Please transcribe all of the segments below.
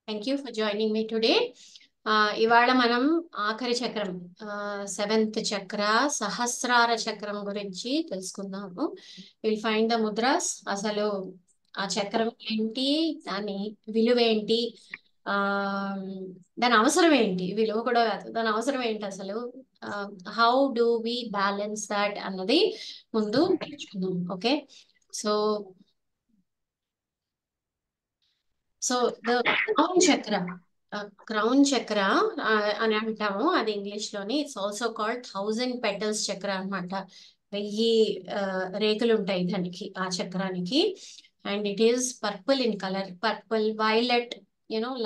Thank you for joining me today. ఇవాళ మనం ఆఖరి చక్రం, సెవెంత్ చక్ర, సహస్రార చక్రం గురించి తెలుసుకుందాము. Will find the mudras. అసలు ఆ చక్రం ఏంటి, దాని విలువ ఏంటి, ఆ దాని అవసరం ఏంటి, విలువ కూడా కాదు, దాని అవసరం ఏంటి అసలు, how do we balance that అన్నది ముందు నేర్చుకుందాం. Okay, so so the crown chakra, crown chakra అని అంటాము. అది ఇంగ్లీష్ లోని. ఇట్స్ ఆల్సో కాల్డ్ 1000 పెటల్స్ చక్ర అన్నమాట. 1000 రేకులు ఉంటాయి దానికి, ఆ చక్రానికి. And it is purple in colour, purple violet,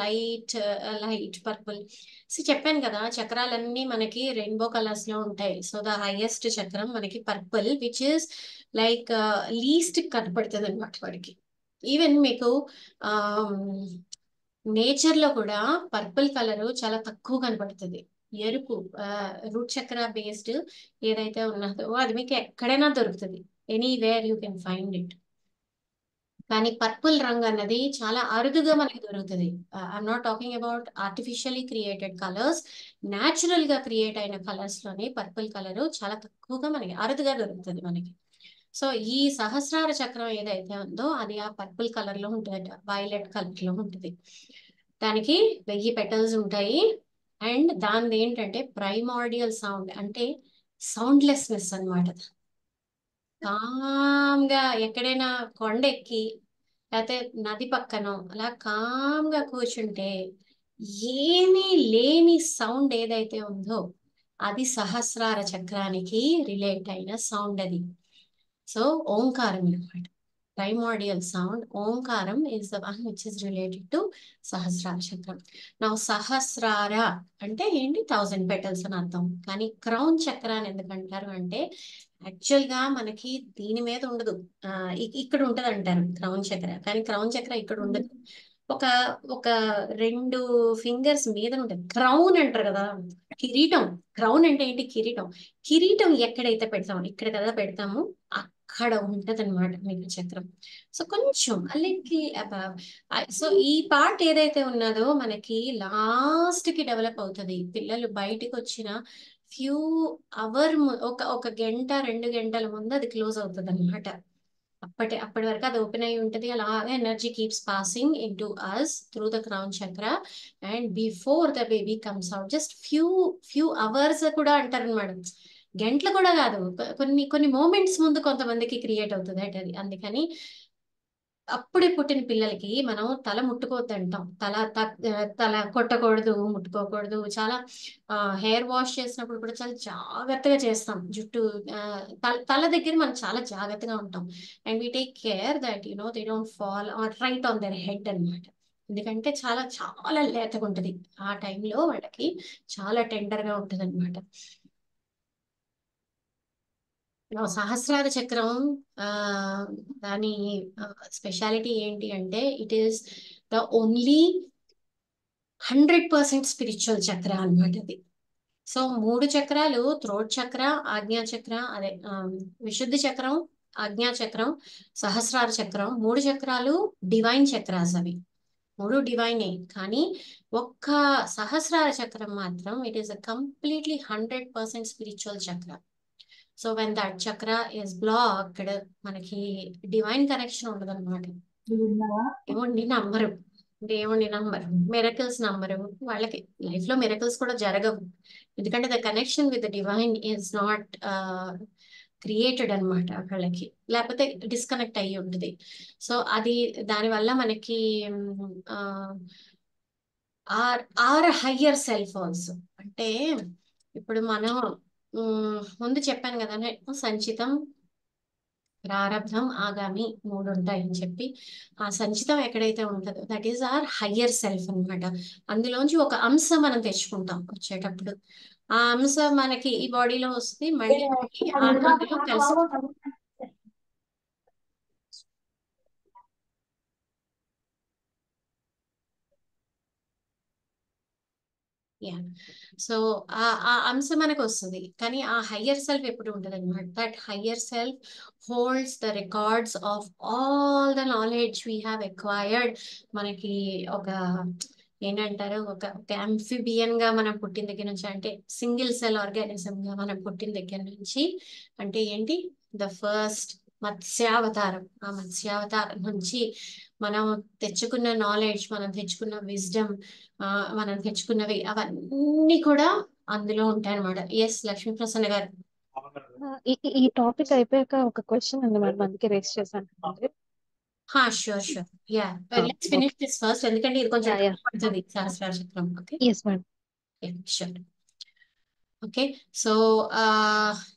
light light purple. So చెప్పాను కదా, చక్రాలన్నీ మనకి రెయిన్బో కలర్స్ లో ఉంటాయి. సో ద హైయెస్ట్ చక్రం మనకి purple, which is like least కనపడుతుంది అనమాట వాడికి. ఈవెన్ మీకు నేచర్ లో కూడా పర్పుల్ కలర్ చాలా తక్కువ కనపడుతుంది. ఎరుపు, రూట్ చక్ర బేస్డ్ ఏదైతే ఉన్నదో అది మీకు ఎక్కడైనా దొరుకుతుంది. Anywhere you can find it. కానీ పర్పుల్ రంగు అన్నది చాలా అరుదుగా మనకి దొరుకుతుంది. I'm not talking about artificially created colours. Natural గా క్రియేట్ అయిన కలర్స్ లోనే పర్పుల్ కలర్ చాలా తక్కువగా మనకి అరుదుగా దొరుకుతుంది మనకి. సో ఈ సహస్రార చక్రం ఏదైతే ఉందో అది ఆ పర్పుల్ కలర్ లో ఉంటుంది, వైలెట్ కలర్ లో ఉంటుంది. దానికి 1000 పెటల్స్ ఉంటాయి. అండ్ దాని ఏంటంటే ప్రైమార్డియల్ సౌండ్ అంటే సౌండ్లెస్నెస్ అన్నమాట. కామ్గా ఎక్కడైనా కొండ ఎక్కి లేకపోతే నది పక్కన అలా కామ్గా కూర్చుంటే ఏమీ లేని సౌండ్ ఏదైతే ఉందో అది సహస్రార చక్రానికి రిలేట్ అయిన సౌండ్ అది. సో ఓంకారం అన్నమాట. Primordial sound Omkaram is the one which is related to సహస్రార చక్రం. నా సహస్రార అంటే ఏంటి, 1000 పెటల్స్ అని అర్థం. కానీ క్రౌన్ చక్ర అని ఎందుకంటారు అంటే యాక్చువల్ గా మనకి దీని మీద ఉండదు. ఇక్కడ ఉంటది అంటారు క్రౌన్ చక్ర, కానీ క్రౌన్ చక్ర ఇక్కడ ఉండదు. ఒక ఒక 2 ఫింగర్స్ మీద ఉంటుంది. క్రౌన్ అంటారు కదా, కిరీటం. క్రౌన్ అంటే ఏంటి, కిరీటం. కిరీటం ఎక్కడైతే పెడతామో, ఇక్కడ కదా పెడతాము, అక్కడ ఉంటది అనమాట మీకు చక్రం. సో కొంచెం అల్లికి సో ఈ పార్ట్ ఏదైతే ఉన్నదో మనకి లాస్ట్ కి డెవలప్ అవుతుంది. పిల్లలు బయటికి వచ్చిన ఫ్యూ ఒక గంట 2 గంటల ముందు అది క్లోజ్ అవుతుంది అనమాట. అప్పటి వరకు అది ఓపెన్ అయి ఉంటుంది. అలాగే energy keeps passing into us through the crown chakra. And before the baby comes out, just few hours కూడా అంటారు అనమాట. గంటలు కూడా కాదు, కొన్ని కొన్ని మూమెంట్స్ ముందు కొంతమందికి క్రియేట్ అవుతుంది అంటే అది. అందుకని అప్పుడే పుట్టిన పిల్లలకి మనం తల ముట్టుకోవద్దు అంటాం. తల కొట్టకూడదు, ముట్టుకోకూడదు. చాలా హెయిర్ వాష్ చేసినప్పుడు కూడా చాలా జాగ్రత్తగా చేస్తాం. జుట్టు, తల దగ్గర మనం చాలా జాగ్రత్తగా ఉంటాం. And we take care that they don't fall or right on their head అన్నమాట. ఎందుకంటే చాలా చాలా లేతగా ఉంటుంది ఆ టైంలో, వాళ్ళకి చాలా టెండర్ గా ఉంటుంది అనమాట. సహస్రార చక్రం, ఆ దాని స్పెషాలిటీ ఏంటి అంటే it is the only 100% spiritual చక్ర అన్నమాట అది. సో 3 చక్రాలు, థ్రోట్ చక్ర, ఆజ్ఞా చక్ర, అదే విశుద్ధి చక్రం, ఆజ్ఞా చక్రం, సహస్రార చక్రం, 3 చక్రాలు డివైన్ చక్రాస్ అవి. 3 డివైనే. కానీ ఒక్క సహస్రార చక్రం మాత్రం it is a completely 100% spiritual చక్ర. సో వెన్ దట్ చక్ర ఇస్ బ్లాక్డ్, మనకి డివైన్ కనెక్షన్ ఉండదు అనమాట. దేవుణ్ణి నమ్మరు, దేవుణ్ణి నమ్మరు, మిరకల్స్ నమ్మరు. వాళ్ళకి లైఫ్ లో మిరకల్స్ కూడా జరగవు. ఎందుకంటే the connection with the divine is not created అనమాట వాళ్ళకి, లేకపోతే డిస్కనెక్ట్ అయ్యి ఉంటుంది. సో అది దానివల్ల మనకి ఆర్ హయ్యర్ సెల్ఫ్ ఆల్సో. అంటే ఇప్పుడు మనం ముందు చెప్పాను కదా, సంచితం, ప్రారబ్ధం, ఆగామి 3 ఉంటాయని చెప్పి. ఆ సంచితం ఎక్కడైతే ఉంటుందో that is our higher self అన్నమాట. అందులోంచి ఒక అంశ మనం తెచ్చుకుంటాం వచ్చేటప్పుడు. ఆ అంశ మనకి ఈ బాడీలో వస్తే మళ్ళీ అందులో కలిసి. యా. సో ఆ అంశం మనకు వస్తుంది, కానీ ఆ హయ్యర్ సెల్ఫ్ ఎప్పుడు ఉంటుంది అనమాట. That higher self holds the records of all the knowledge we have acquired. మనకి ఒక ఏంటంటారు, ఒక amphibian గా మనం పుట్టిన దగ్గర నుంచి, అంటే సింగిల్ సెల్ ఆర్గానిజం గా మనం పుట్టిన దగ్గర నుంచి, అంటే ఏంటి, ద ఫస్ట్ మత్స్యావతారం. ఆ మత్స్యావతారం నుంచి మనం తెచ్చుకున్న నాలెడ్జ్, మనం తెచ్చుకున్న విజ్డమ్, మనం తెచ్చుకున్నవి అవన్నీ కూడా అందులో ఉంటాయి అనమాట. ఎస్ లక్ష్మీప్రసన్న గారు. ఈ ఈ టాపిక్ అయిపోయాక ఒక క్వశ్చన్ ఉంది మేడం, అందుకే రేస్ చేశాను. Sure sure. Yeah, let's finish this first, ఎందుకంటే ఇది కొంచెం యా టైం పడుతుంది సహస్రార చక్రం. Okay, yes madam. Sure. Okay, so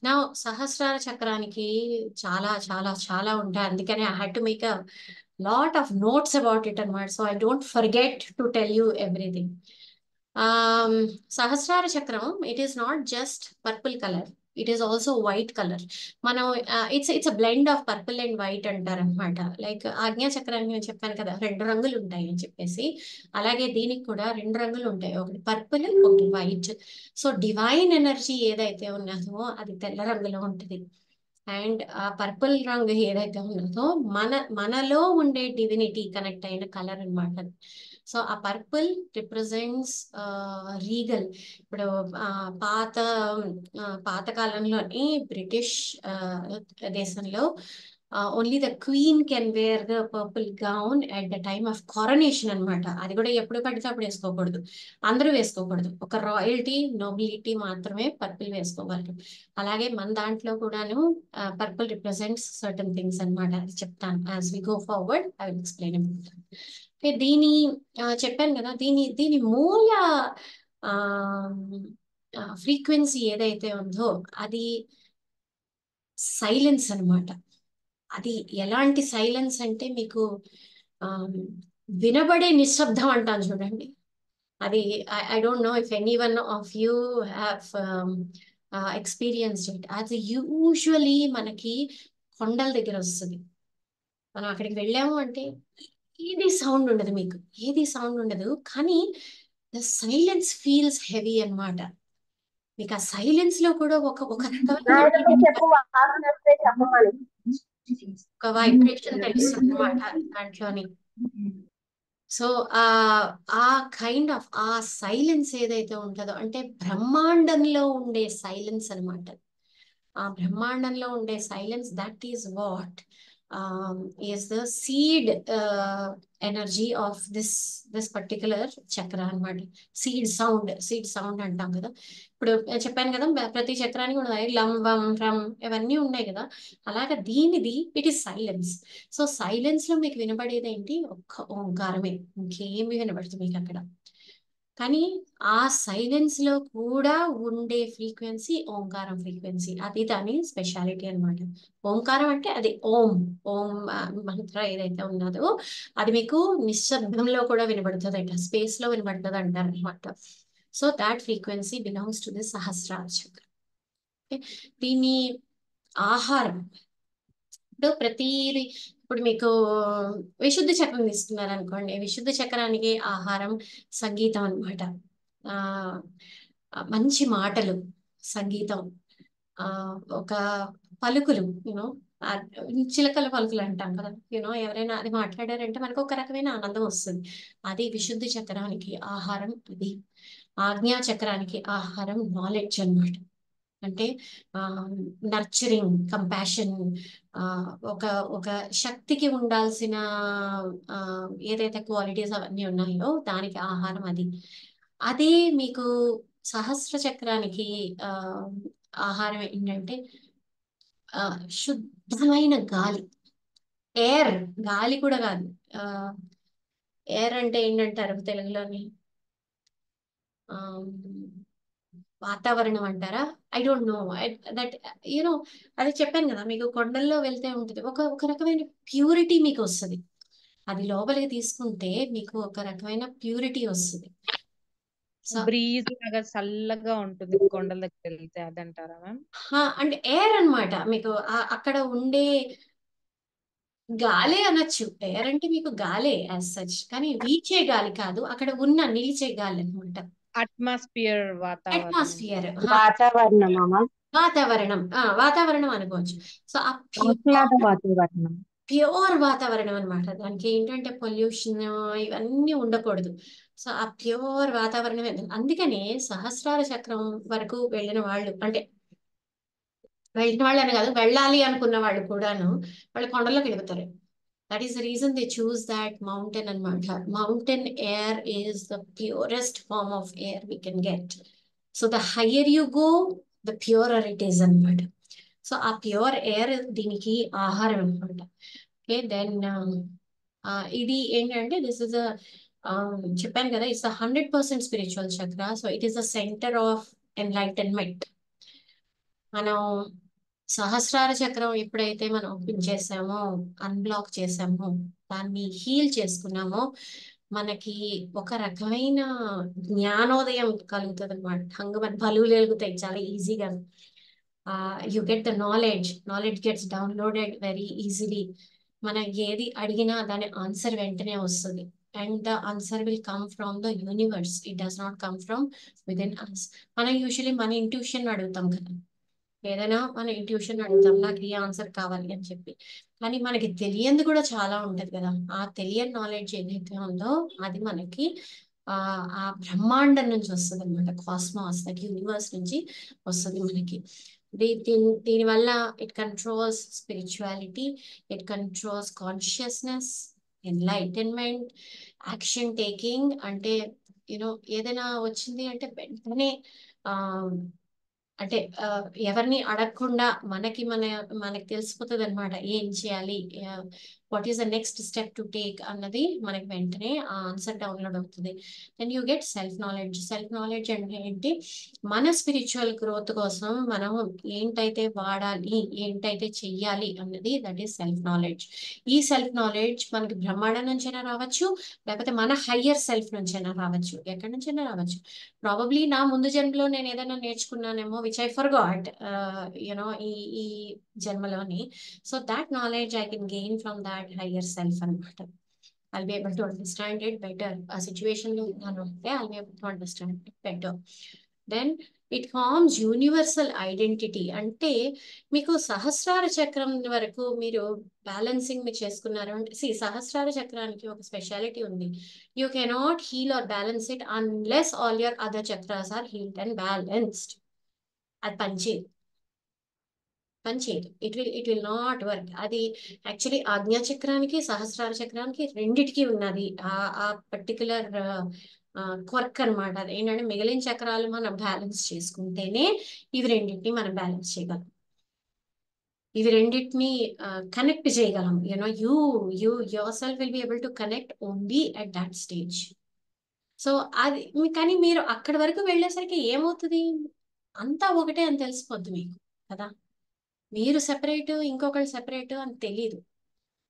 నా సహస్రార చక్రానికి చాలా చాలా చాలా ఉంటాయి, అందుకని I had to make a lot of notes about it అనమాట, so I don't forget to tell you everything. Sahasrara చక్రం, it is not just purple colour, it is also white colour. మనం it's a blend of purple and white అంటారు అనమాట. Like ఆజ్ఞా చక్రాన్ని నేను చెప్పాను కదా, 2 రంగులు ఉంటాయి అని చెప్పేసి, అలాగే దీనికి కూడా 2 రంగులు ఉంటాయి, ఒకటి పర్పుల్, ఒకటి వైట్. సో డివైన్ ఎనర్జీ ఏదైతే ఉన్నదో అది తెల్ల రంగులో ఉంటుంది. అండ్ ఆ పర్పుల్ రంగు ఏదైతే ఉన్నదో మనలో ఉండే డివినిటీ కనెక్ట్ అయిన కలర్ అన్నమాట. సో ఆ పర్పుల్ రిప్రజెంట్స్ రీగల్. ఇప్పుడు ఆ, పాత పాత కాలంలోని బ్రిటిష్ దేశంలో only the queen can wear the purple gown at the time of coronation అన్నమాట. అది కూడా ఎప్పుడు పడితే అప్పుడు వేసుకోకూడదు, అందరూ వేసుకోకూడదు, ఒక రాయల్టీ నోబిలిటీ మాత్రమే పర్పుల్ వేసుకోగలరు. అలాగే మన దాంట్లో కూడాను పర్పుల్ రిప్రజెంట్స్ సర్టన్ థింగ్స్ అన్నమాట. అది చెప్తాను as we go forward, I will explain about. Okay, చెప్పాను కదా, దీని మూల ఫ్రీక్వెన్సీ ఏదైతే ఉందో అది సైలెన్స్ అన్నమాట. అది ఎలాంటి సైలెన్స్ అంటే మీకు వినబడే నిశ్శబ్దం అంటాను చూడండి. అది I don't know if any one of you have experienced it. అది యూజువలీ మనకి కొండల దగ్గర వస్తుంది. మనం అక్కడికి వెళ్ళాము అంటే ఏది సౌండ్ ఉండదు, మీకు ఏది సౌండ్ ఉండదు, కానీ ద సైలెన్స్ ఫీల్స్ హెవీ అన్నమాట. మీకు ఆ సైలెన్స్ లో కూడా ఒక రకమైన ఒక వైబ్రేషన్ తెలుస్తుంది అనమాట దాంట్లోని. సో ఆ ఆ కైండ్ ఆఫ్ ఆ సైలెన్స్ ఏదైతే ఉంటుందో, అంటే బ్రహ్మాండంలో ఉండే సైలెన్స్ అన్నమాట. ఆ బ్రహ్మాండంలో ఉండే silence, that is what is the seed energy of this particular చక్ర అన్నమాట. సీడ్ సౌండ్ అంటాం కదా. ఇప్పుడు చెప్పాను కదా, ప్రతి చక్రానికి ఉన్నాయి లం వం రం ఇవన్నీ ఉన్నాయి కదా. అలాగా దీనిది it is silence. So silence లో మీకు వినబడేది ఏంటి, ఒక్క ఓంకారమే, ఇంకేమి వినబడుతుంది మీకు అక్కడ. కానీ ఆ సైలెన్స్ లో కూడా ఉండే ఫ్రీక్వెన్సీ ఓంకారం ఫ్రీక్వెన్సీ, అది దాని స్పెషాలిటీ అన్నమాట. ఓంకారం అంటే అది ఓం. ఓం మంత్ర ఏదైతే ఉన్నదో అది మీకు నిశ్శబ్దంలో కూడా వినబడుతుంది, స్పేస్ లో వినబడుతుంది అంటారు అనమాట. So that frequency belongs to the Sahasrara chakra. దీని ఆహారం, ఇప్పుడు ప్రతిది, ఇప్పుడు మీకు విశుద్ధ చక్రం తీసుకున్నారు అనుకోండి, విశుద్ధ చక్రానికి ఆహారం సంగీతం అన్నమాట. ఆ మంచి మాటలు, సంగీతం, ఆ ఒక పలుకులు, యూనో చిలకల పలుకులు అంటాం కదా. ఎవరైనా అది మాట్లాడారంటే మనకు ఒక రకమైన ఆనందం వస్తుంది. అది విశుద్ధ చక్రానికి ఆహారం అది. ఆజ్ఞా చక్రానికి ఆహారం నాలెడ్జ్ అన్నమాట. అంటే నర్చరింగ్, కంపాషన్, ఒక ఒక శక్తికి ఉండాల్సిన ఆ, ఏదైతే క్వాలిటీస్ అవన్నీ ఉన్నాయో దానికి ఆహారం అది. అదే మీకు సహస్ర చక్రానికి ఆ, ఆహారం ఏంటంటే ఆ, శుద్ధమైన గాలి, ఎయిర్. గాలి కూడా కాదు, ఎయిర్ అంటే ఏంటంటారు తెలుగులోని, ఆ, వాతావరణం అంటారా, I don't know. That you know అది చెప్పాను కదా మీకు, కొండల్లో వెళ్తే ఉంటుంది ఒక రకమైన ప్యూరిటీ మీకు వస్తుంది. అది లోపలికి తీసుకుంటే మీకు ఒక రకమైన ప్యూరిటీ వస్తుంది. సో బ్రీజ్ లాగా చల్లగా ఉంటుంది కొండల దగ్గర వెళ్తే, అదంటారా మ్యామ్? అంటే ఎయిర్ అన్నమాట. మీకు అక్కడ ఉండే గాలే అనొచ్చు. ఎయిర్ అంటే మీకు గాలే యాజ్ సచ్, కానీ వీచే గాలి కాదు, అక్కడ ఉన్న నిలిచే గాలి అనమాట. అట్మాస్ఫియర్, వాతావరణం. అట్మాస్ఫియర్, వాతావరణమా? వాతావరణం అనుకోవచ్చు. సో ఆ ఆహ్లాద వాతావరణం. ప్యూర్ వాతావరణం అనమాట. దానికి ఏంటంటే పొల్యూషన్ ఇవన్నీ ఉండకూడదు. సో ఆ ప్యూర్ వాతావరణమే. అందుకనే సహస్రార చక్రం వరకు వెళ్ళిన వాళ్ళు, అంటే వెళ్ళిన వాళ్ళు అని కాదు, వెళ్ళాలి అనుకున్న వాళ్ళు కూడాను వాళ్ళు కొండలోకి వెళుతారు. That is the reason they choose that mountain అనమాట. Mountain air is the purest form of air we can get. So the higher you go, the purer it is అనమాట. సో ఆ ప్యూర్ ఎయిర్ దీనికి ఆహారం అనమాట. Okay, then ఇది ఏంటంటే this is చెప్పాను కదా, ఇట్స్ 100% స్పిరిచువల్ చక్ర. So it is the centre of enlightenment. మనం సహస్రార చక్రం ఎప్పుడైతే మనం ఓపెన్ చేసామో, అన్బ్లాక్ చేసామో, దాన్ని హీల్ చేసుకున్నామో, మనకి ఒక రకమైన జ్ఞానోదయం కలుగుతుంది అనమాట. మన బలువులు వెలుగుతాయి చాలా ఈజీగా. You get the knowledge gets downloaded very easily. మనం ఏది అడిగినా దాని ఆన్సర్ వెంటనే వస్తుంది. And the answer will come from the universe, it does not come from within us. మనం యూజువలీ మన ఇంట్యూషన్ అడుగుతాం కదా, ఏదైనా మన ఇంట్యూషన్ అడుగుతాం, నాకు ఈ ఆన్సర్ కావాలి అని చెప్పి. కానీ మనకి తెలియంది కూడా చాలా ఉంటది కదా. ఆ తెలియని నాలెడ్జ్ ఏదైతే ఉందో అది మనకి ఆ ఆ బ్రహ్మాండం నుంచి వస్తుంది అనమాట. కాస్మాస్, దట్ యూనివర్స్ నుంచి వస్తుంది మనకి. దీనివల్ల it controls spirituality, it controls consciousness, enlightenment, action taking. అంటే యూనో ఏదైనా వచ్చింది అంటే వెంటనే ఆ అంటే ఎవరిని అడగకుండా మనకి తెలిసిపోతుంది అనమాట ఏం చేయాలి, what is the next step to take అన్నది మనకి వెంటనే ఆ ఆన్సర్ డౌన్లోడ్ అవుతుంది. Then you get self knowledge అంటే ఏంటి, మన స్పిరిచువల్ గ్రోత్ కోసం మనం ఏంటైతే వాడాలి, ఏంటైతే చెయ్యాలి అన్నది, దట్ ఈస్ సెల్ఫ్ నాలెడ్జ్. ఈ సెల్ఫ్ నాలెడ్జ్ మనకి బ్రహ్మాండం నుంచైనా రావచ్చు, లేకపోతే మన హయ్యర్ సెల్ఫ్ నుంచైనా రావచ్చు, ఎక్కడి నుంచైనా రావచ్చు. ప్రాబబ్లీ నా ముందు జన్మలో నేను ఏదైనా నేర్చుకున్నానేమో, విచ్ ఐ ఫర్గాట్ యునో ఈ జన్మలోని. So that knowledge I can gain from that higher self అనమాట. I'll be able to understand it better. A situation లో ఉన్నాను అంటే I'll be able to understand it better. Then it forms universal identity. అంటే మీకు సహస్రార చక్రం వరకు మీరు balancing మీరు చేసుకున్నారు అంటే, సహస్రార చక్రానికి ఒక స్పెషాలిటీ ఉంది. You cannot heal or balance it unless all your other chakras are healed and balanced. అది పనిచేయదు. It will not work. అది యాక్చువల్లీ ఆజ్ఞా చక్రానికి, సహస్రార చక్రానికి రెండిటికి ఉన్నది ఆ పర్టికులర్ క్వర్క్ అనమాట. అది ఏంటంటే మిగిలిన చక్రాలు మనం బ్యాలెన్స్ చేసుకుంటేనే ఇవి రెండింటిని మనం బ్యాలెన్స్ చేయగలం, ఇవి రెండింటిని కనెక్ట్ చేయగలం. You know your self will be able to connect only at that stage. So అది కానీ మీరు అక్కడి వరకు వెళ్ళేసరికి ఏమవుతుంది, అంతా ఒకటే అని తెలిసిపోద్ది మీకు కదా. మీరు సెపరేట్, ఇంకొకళ్ళు సెపరేట్ అని తెలియదు.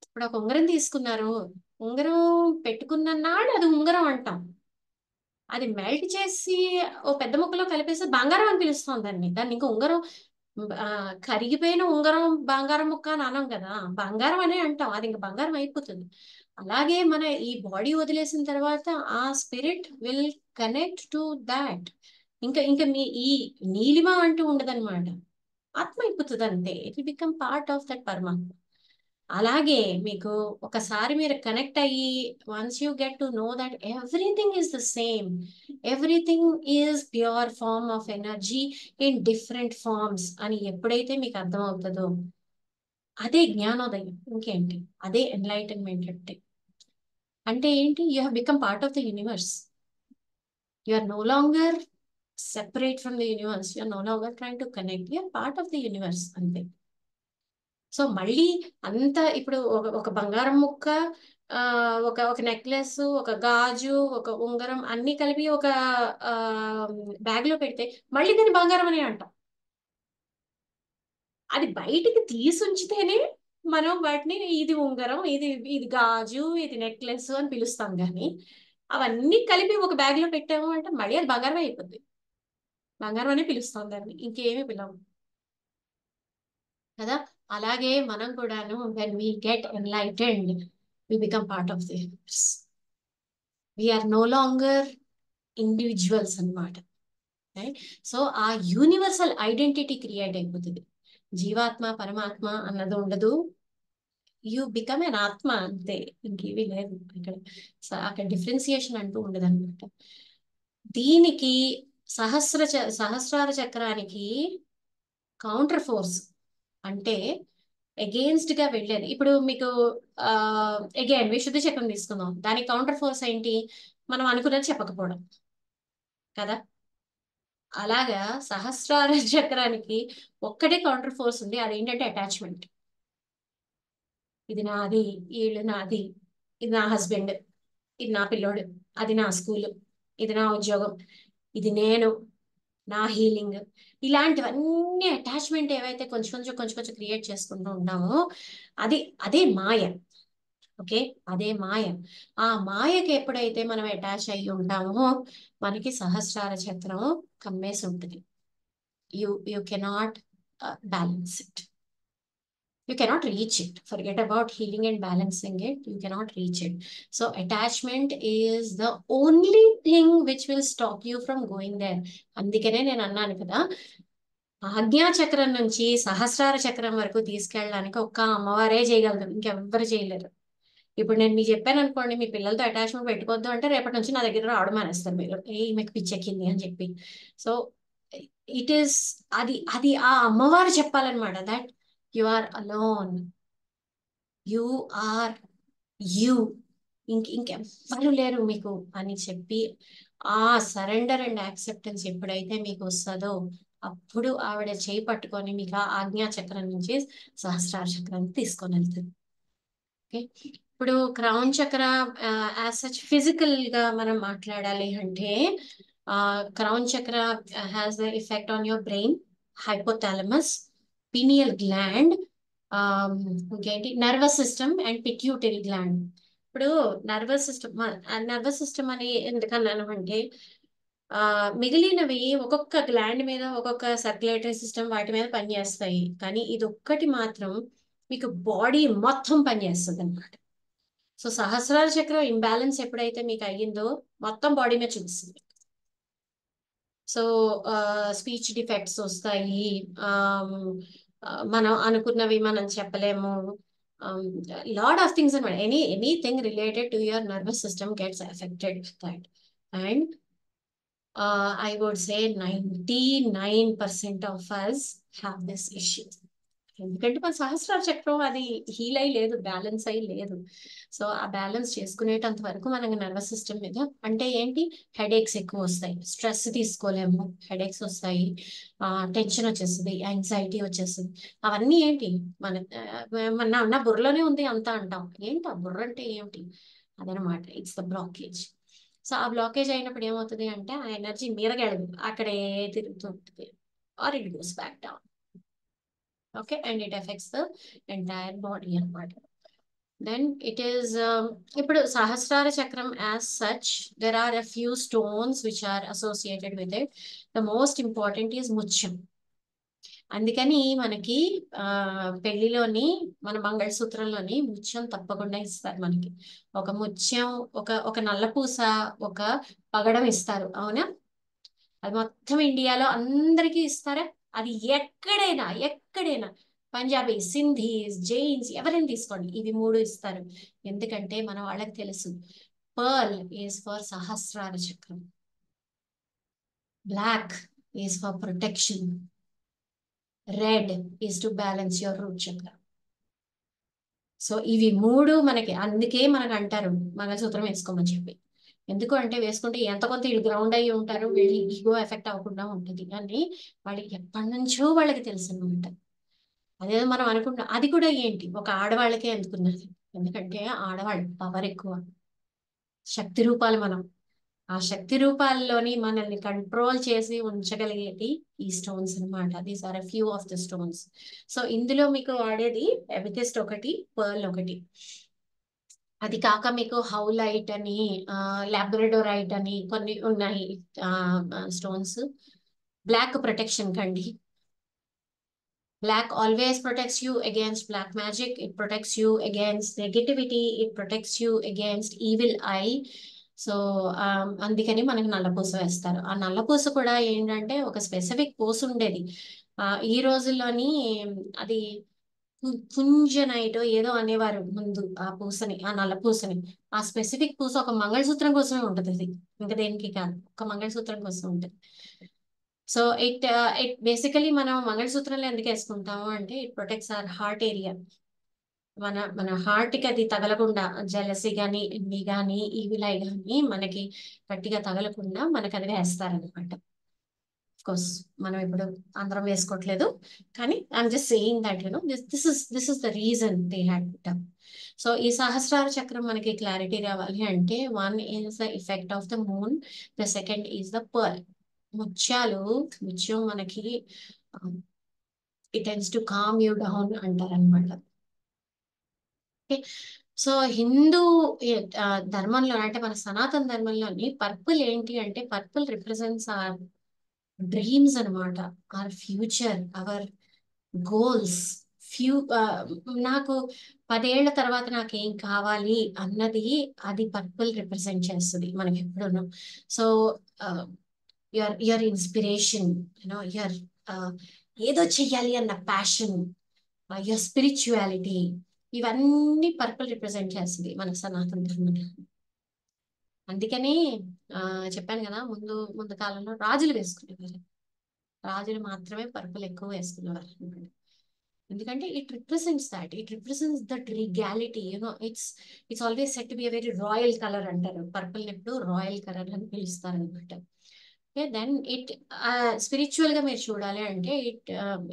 ఇప్పుడు ఒక ఉంగరం తీసుకున్నారు, ఉంగరం పెట్టుకున్న నాడు అది ఉంగరం అంటాం. అది మెల్ట్ చేసి ఓ పెద్ద ముక్కలో కలిపేసి బంగారం అని పిలుస్తాం దాన్ని ఇంకా ఉంగరం. ఆ, కరిగిపోయిన ఉంగరం బంగారం ముక్క అని అనం కదా, బంగారం అనే అంటాం. అది ఇంకా బంగారం అయిపోతుంది. అలాగే మన ఈ బాడీ వదిలేసిన తర్వాత ఆ spirit will connect to that. ఇంకా ఇంకా మీ ఈ నీలిమ అంటూ ఉండదన్నమాట, ఆత్మ అయిపోతుంది అంతే. It will become part of that paramatma. అలాగే మీకు ఒకసారి మీరు కనెక్ట్ అయ్యి, once you get to know that everything is the same, everything is pure form of energy in different forms అని ఎప్పుడైతే మీకు అర్థం అవుతుందో, అదే జ్ఞానోదయం. ఇంకేంటి, అదే ఎన్లైటన్మెంట్ అంటే. అంటే ఏంటి, you have become part of the universe. You are no longer separate from the universe, you are no longer trying to connect, you are part of the universe అంతే. సో మళ్ళీ అంత ఇప్పుడు ఒక బంగారం ముక్క, ఆ ఒక నెక్లెస్, ఒక గాజు, ఒక ఉంగరం అన్ని కలిపి ఒక ఆ బ్యాగ్ లో పెడితే మళ్ళీ దాన్ని బంగారం అని అంటాం. అది బయటికి తీసి ఉంచితేనే మనం వాటిని ఇది ఉంగరం, ఇది ఇది గాజు, ఇది నెక్లెస్ అని పిలుస్తాం. కానీ అవన్నీ కలిపి ఒక బ్యాగ్ లో పెట్టాము అంటే మళ్ళీ అది బంగారం అయిపోద్ది. బంగారం అనే పిలుస్తాం దాన్ని, ఇంకేమీ పిలవం కదా. అలాగే మనం కూడాను when we get enlightened, we become part of the universe. We are no longer individuals అన్నమాట. రైట్. సో ఆ యూనివర్సల్ ఐడెంటిటీ క్రియేట్ అయిపోతుంది. జీవాత్మ పరమాత్మ అన్నది ఉండదు. యూ బికమ్ ఎన్ ఆత్మ అంతే, ఇంకేమీ లేదు ఇక్కడ. అక్కడ డిఫరెన్సియేషన్ అంటూ ఉండదు అనమాట. దీనికి సహస్రార చక్రానికి కౌంటర్ ఫోర్స్ అంటే అగేన్స్ట్ గా వెళ్ళేది. ఇప్పుడు మీకు అగైన్ విశుద్ధ చక్రం తీసుకుందాం, దానికి కౌంటర్ ఫోర్స్ ఏంటి? మనం అనుకున్నది చెప్పకపోవడం కదా. అలాగా సహస్రార చక్రానికి ఒక్కటే కౌంటర్ ఫోర్స్ ఉంది, అదేంటంటే అటాచ్మెంట్. ఇది నాది, వీళ్ళు నాది, ఇది నా హస్బెండ్, ఇది నా పిల్లోడు, అది నా స్కూల్, ఇది నా ఉద్యోగం, ఇది నేను, నా హీలింగ్. ఇలాంటివన్నీ అటాచ్మెంట్ ఏవైతే కొంచెం కొంచెం కొంచెం కొంచెం క్రియేట్ చేసుకుంటూ ఉంటామో అది అదే మాయ. ఓకే, అదే మాయ. ఆ మాయకి ఎప్పుడైతే మనం అటాచ్ అయ్యి ఉంటామో మనకి సహస్రార చక్రం కమ్మేసి ఉంటుంది. You cannot balance it. You cannot reach it. Forget about healing and balancing it. You cannot reach it. So attachment is the only thing which will stop you from going there. అందుకనే నేను అన్నాను కదా, ఆజ్ఞా చక్రం నుంచి సహస్రార చక్రం వరకు తీసుకెళ్ళడానికి ఒక్క అమ్మవారే చేయగలదు, ఇంకెవ్వరు చేయలేరు. ఇప్పుడు నేను మీకు చెప్పాను అనుకోండి, మీ పిల్లలతో అటాచ్మెంట్ పెట్టుకోవద్దు అంటే రేపటి నుంచి నా దగ్గర రావడం మానేస్తారు మీరు, మీకు పిచ్చెక్కింది అని చెప్పి. సో ఇట్ ఈస్, అది అది ఆ అమ్మవారు చెప్పాలన్నమాట, that you are alone, you are you, ఇంకెవ్వరు లేరు మీకు అని చెప్పి ఆ సరెండర్ అండ్ యాక్సెప్టెన్స్ ఎప్పుడైతే మీకు వస్తుందో అప్పుడు ఆవిడ చేయి పట్టుకొని మీకు ఆ ఆజ్ఞా చక్రం నుంచి సహస్రార చక్రాన్ని తీసుకొని వెళ్తుంది. ఓకే, ఇప్పుడు క్రౌన్ చక్ర యాజ్ సచ్ ఫిజికల్ గా మనం మాట్లాడాలి అంటే crown chakra has the effect on your brain, hypothalamus, pineal gland, ఇంకేంటి nervous system and pituitary gland. ఇప్పుడు నర్వస్ సిస్టమ్ అని ఎందుకన్నాను అంటే మిగిలినవి ఒక్కొక్క గ్లాండ్ మీద ఒక్కొక్క సర్క్యులేటరీ సిస్టమ్ వాటి మీద పనిచేస్తాయి, కానీ ఇది ఒక్కటి మాత్రం మీకు బాడీ మొత్తం పనిచేస్తుంది అనమాట. సో సహస్రార చక్రం ఇంబ్యాలెన్స్ ఎప్పుడైతే మీకు అయ్యిందో మొత్తం బాడీ మీద చూపిస్తుంది. సో స్పీచ్ డిఫెక్ట్స్ వస్తాయి, మనం అనుకున్నవి మనం చెప్పలేము, లాట్ ఆఫ్ థింగ్స్ అనమాట. Anything related to your nervous system gets affected with that. And I would say 99% of us have this issue. ఎందుకంటే మన సహస్రార చక్రం అది హీల్ అయి లేదు, బ్యాలెన్స్ అయి లేదు. సో ఆ బ్యాలెన్స్ చేసుకునేటంత వరకు మనకి నర్వస్ సిస్టమ్ మీద అంటే ఏంటి, హెడేక్స్ ఎక్కువ వస్తాయి, స్ట్రెస్ తీసుకోలేము, హెడేక్స్ వస్తాయి, టెన్షన్ వచ్చేస్తుంది, యాంగ్జైటీ వచ్చేస్తుంది. అవన్నీ ఏంటి మన బుర్రలోనే ఉంది అంతా అంటాం. ఏంటి ఆ బుర్ర అంటే ఏమిటి? అదనమాట, ఇట్స్ ద బ్లాకేజ్. సో ఆ బ్లాకేజ్ అయినప్పుడు ఏమవుతుంది అంటే ఆ ఎనర్జీ మీదకి వెళ్ళదు, అక్కడే తిరుగుతుంటుంది, or it goes back down. Okay, and it affects the entire body అనమాట. దెన్ ఇట్ ఈస్ ఇప్పుడు సహస్రార చక్రం as such there are a few stones which are associated with it. The most important is ముత్యం. అందుకని మనకి పెళ్లిలోని మన మంగళసూత్రంలోని ముత్యం తప్పకుండా ఇస్తారు మనకి. ఒక ముత్యం, ఒక నల్లపూస, ఒక పగడం ఇస్తారు, అవునా? అది మొత్తం ఇండియాలో అందరికీ ఇస్తారా? అది ఎక్కడైనా పంజాబీ, సింధీస్, జైన్స్ ఎవరైనా తీసుకోండి, ఇవి మూడు ఇస్తారు. ఎందుకంటే మన వాళ్ళకి తెలుసు, పర్ల్ ఈజ్ ఫర్ సహస్రార చక్రం, black is for protection, red is to balance your root chakra. So ఇవి మూడు మనకి, అందుకే మనకు అంటారు మంగళసూత్రం వేసుకోమని చెప్పి. ఎందుకు అంటే వేసుకుంటే ఎంత కొంత వీళ్ళు గ్రౌండ్ అయ్యి ఉంటారు, వీళ్ళు ఈగో ఎఫెక్ట్ అవ్వకుండా ఉంటుంది అని వాళ్ళకి ఎప్పటి నుంచో వాళ్ళకి తెలుసు అనమాట. అదేదో మనం అనుకుంటాం, అది కూడా ఏంటి ఒక ఆడవాళ్ళకే అందుకున్నది, ఎందుకంటే ఆడవాళ్ళు పవర్ ఎక్కువ, శక్తి రూపాలు మనం. ఆ శక్తి రూపాల్లోని మనల్ని కంట్రోల్ చేసి ఉంచగలిగేది ఈ స్టోన్స్ అనమాట. These are a few of the stones. So ఇందులో మీకు వాడేది ఎమిథిస్ట్ ఒకటి, పర్ల్ ఒకటి. అది కాక మీకు హౌలైట్ అని, లాబ్రడోరైట్ అని కొన్ని ఉన్నాయి స్టోన్స్. బ్లాక్ ప్రొటెక్షన్ కండి. Black always protects you against black magic. It protects you against negativity. It protects you against evil eye. So అందుకని మనకి నల్లపూస వేస్తారు. ఆ నల్లపూస కూడా ఏంటంటే ఒక స్పెసిఫిక్ పూస ఉండేది. ఈ రోజుల్లోని అది పుంజనైటో ఏదో అనేవారు ముందు ఆ పూసని, ఆ నల్ల పూసని. ఆ స్పెసిఫిక్ పూస ఒక మంగళసూత్రం కోసమే ఉంటుంది అది, ఇంకా దేనికి కాదు, ఒక మంగళసూత్రం కోసం ఉంటుంది. సో ఇట్ బేసికలీ మనం మంగళసూత్రంలో ఎందుకు వేసుకుంటాము అంటే it protects our heart area. మన హార్ట్ కి అది తగలకుండా, జలసి గాని, ఎన్ని గాని, ఈవిలై గాని మనకి గట్టిగా తగలకుండా మనకి అది వేస్తారనమాట. కోర్స్ మనం ఇప్పుడు అందరం వేసుకోవట్లేదు, కానీ I'm just saying that this is the reason they had put up. So ఈ సహస్రార చక్రం మనకి క్లారిటీ రావాలి అంటే, one is the effect of the moon, the second is the pearl. ముత్యం మనకి it tends to calm you down అంటారనమాట. So Hindu ధర్మంలో అంటే మన సనాతన ధర్మంలోని పర్పుల్ ఏంటి అంటే, పర్పుల్ రిప్రజెంట్స్ ఆర్ డ్రీమ్స్ అనమాట, ఆర్ ఫ్యూచర్, అవర్ గోల్స్. ఫ్యూ నాకు 10 ఏళ్ల తర్వాత నాకేం కావాలి అన్నది అది పర్పుల్ రిప్రజెంట్ చేస్తుంది మనకి ఎప్పుడూను. సో యువర్ ఇన్స్పిరేషన్, యువర్ ఏదో చెయ్యాలి అన్న ప్యాషన్, యువర్ స్పిరిచువాలిటీ, ఇవన్నీ పర్పుల్ రిప్రజెంట్ చేస్తుంది మన సనాతన ధర్మంలో. అందుకని ఆ చెప్పాను కదా, ముందు ముందు కాలంలో రాజులు వేసుకునేవారు, రాజులు మాత్రమే పర్పుల్ ఎక్కువ వేసుకునేవారు అన్నమాట. ఎందుకంటే it represents that regality, it's always set to be a very royal colour అంటారు. పర్పుల్ ఎప్పుడు రాయల్ కలర్ అని పిలుస్తారు అనమాట. ఓకే, దెన్ ఇట్ స్పిరిచువల్ గా మీరు చూడాలి అంటే it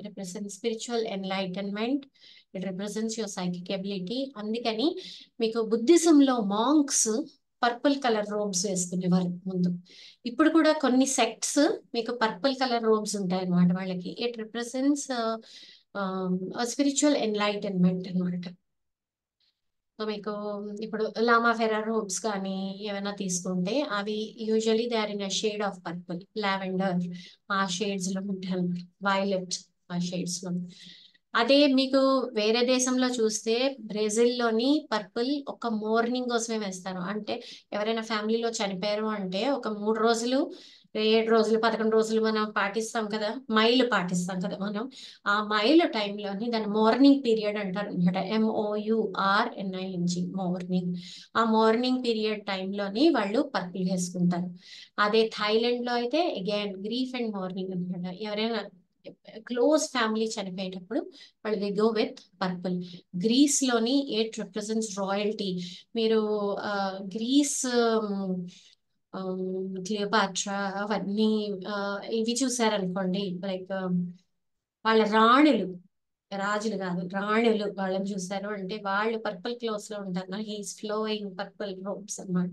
represent spiritual enlightenment, it represents your psychic ability. అందుకని మీకు బుద్ధిజంలో మాంక్స్ పర్పుల్ కలర్ రోబ్స్ వేసుకునేవారు ముందు. ఇప్పుడు కూడా కొన్ని సెక్ట్స్ మీకు పర్పుల్ కలర్ రోబ్స్ ఉంటాయి అన్నమాట వాళ్ళకి. ఇట్ రిప్రజెంట్స్ స్పిరిచువల్ ఎన్లైటన్మెంట్ అన్నమాట. సో మీకు ఇప్పుడు లామా ఫెరర్ రోబ్స్ కానీ ఏమైనా తీసుకుంటే అవి usually they are in a shade of purple, lavender ఆ షేడ్స్ లో ఉంటాయి అన్నమాట, వైలెట్ ఆ షేడ్స్ లో. అదే మీకు వేరే దేశంలో చూస్తే బ్రెజిల్లోని పర్పుల్ ఒక మార్నింగ్ కోసమే వేస్తారు. అంటే ఎవరైనా ఫ్యామిలీలో చనిపోయారు అంటే ఒక 3 రోజులు, 7 రోజులు, 11 రోజులు మనం పాటిస్తాం కదా, మైలు పాటిస్తాం కదా మనం. ఆ మైలు టైంలోని దాని మార్నింగ్ పీరియడ్ అంటారు అనమాట, MOURNING, మార్నింగ్. ఆ మార్నింగ్ పీరియడ్ టైంలోని వాళ్ళు పర్పుల్ వేసుకుంటారు. అదే థాయిలాండ్ లో అయితే అగైన్ గ్రీఫ్ అండ్ మార్నింగ్ అనమాట. ఎవరైనా క్లోజ్ ఫ్యామిలీ చనిపోయేటప్పుడు వాళ్ళు we go with purple. Greece లోని ఇట్ రిప్రజెంట్స్ రాయల్టీ. మీరు గ్రీస్ క్లియోపాట్రా అవన్నీ ఇవి చూసారనుకోండి, లైక్ వాళ్ళ రాణులు, రాజులు కాదు రాణులు, వాళ్ళని చూసారు అంటే వాళ్ళు పర్పుల్ క్లోత్స్ లో ఉంటారు. హీస్ ఫ్లోయింగ్ పర్పుల్ రోబ్స్ అన్నమాట.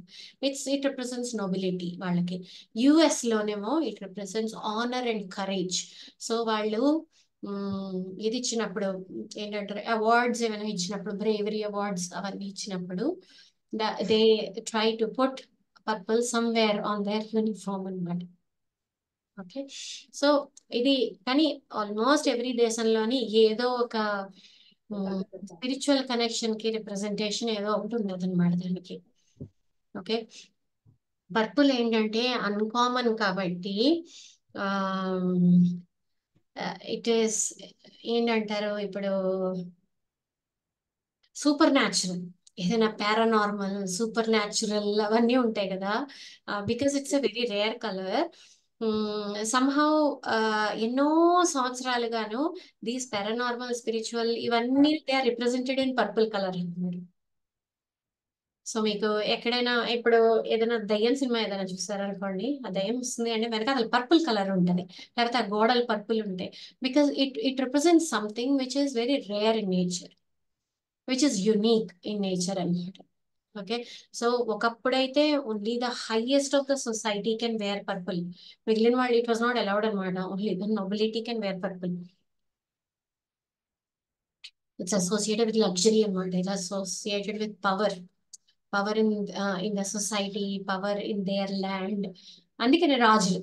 ఇట్ రిప్రజెంట్స్ నోబిలిటీ వాళ్ళకి. యుఎస్ లోనేమో it represents honour and courage. So వాళ్ళు ఇది ఇచ్చినప్పుడు ఏంటంటారు, అవార్డ్స్ ఏమైనా ఇచ్చినప్పుడు, బ్రేవరీ అవార్డ్స్ అవన్నీ ఇచ్చినప్పుడు they try to put purple somewhere on their uniform అన్నమాట. ఓకే, సో ఇది కానీ ఆల్మోస్ట్ ఎవ్రీ దేశంలోని ఏదో ఒక స్పిరిచువల్ కనెక్షన్ కి రిప్రజెంటేషన్ ఏదో ఒకటి ఉండదు అనమాట దానికి. ఓకే, పర్పుల్ ఏంటంటే అన్కామన్ కాబట్టి ఇట్ ఈస్ ఏంటంటారు ఇప్పుడు సూపర్ న్యాచురల్, ఏదైనా పారానార్మల్, సూపర్ న్యాచురల్ అవన్నీ ఉంటాయి కదా. Because it's a very rare colour. Somehow ఎన్నో సంవత్సరాలుగాను దీస్ పారానార్మల్, స్పిరిచువల్ ఇవన్నీ they are represented in purple colour అన్నమాట. సో మీకు ఎక్కడైనా ఇప్పుడు ఏదైనా దయ్యం సినిమా ఏదైనా చూసారనుకోండి, ఆ దయ్యం వస్తుంది అంటే వెనక అసలు పర్పుల్ కలర్ ఉంటుంది, లేకపోతే ఆ గోడలు పర్పుల్ ఉంటాయి. Because it represents something which is very rare in nature, which is unique in nature అనమాట. ఓకే, సో ఒకప్పుడైతే only the highest of the society can wear purple. మిగిలిన వాళ్ళు ఇట్ వాస్ నాట్ అలౌడ్ అనమాట, only the nobility can wear purple. It's associated with luxury అనమాట, it's associated with power, power in the society, power in their land. అందుకనే రాజులు,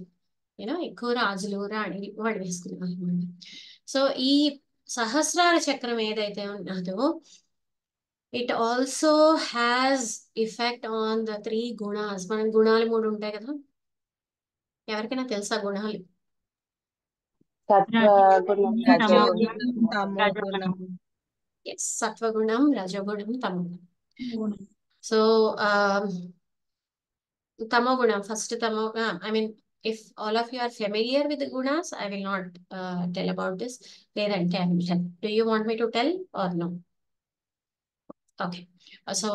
ఎక్కువ రాజులు రాణి వాళ్ళు వేసుకున్నారు అనమాట. సో ఈ సహస్రార చక్రం ఏదైతే ఉన్నదో it also has effect on the 3 gunas. మన గుణాలు 3 ఉంటాయి కదా, ఎవరికైనా తెలుసా గుణాలు? సత్వ గుణం, తమో రజోగుణం, గుణం, తమో గుణం. ఎస్, సత్వగుణం, రజోగుణం, తమోగుణం. గుణం. సో తమోగుణం first. I mean, if all of you are familiar with gunas, I will not tell about this. లేదంటే I will tell. Do you want me to tell or no? Okay. So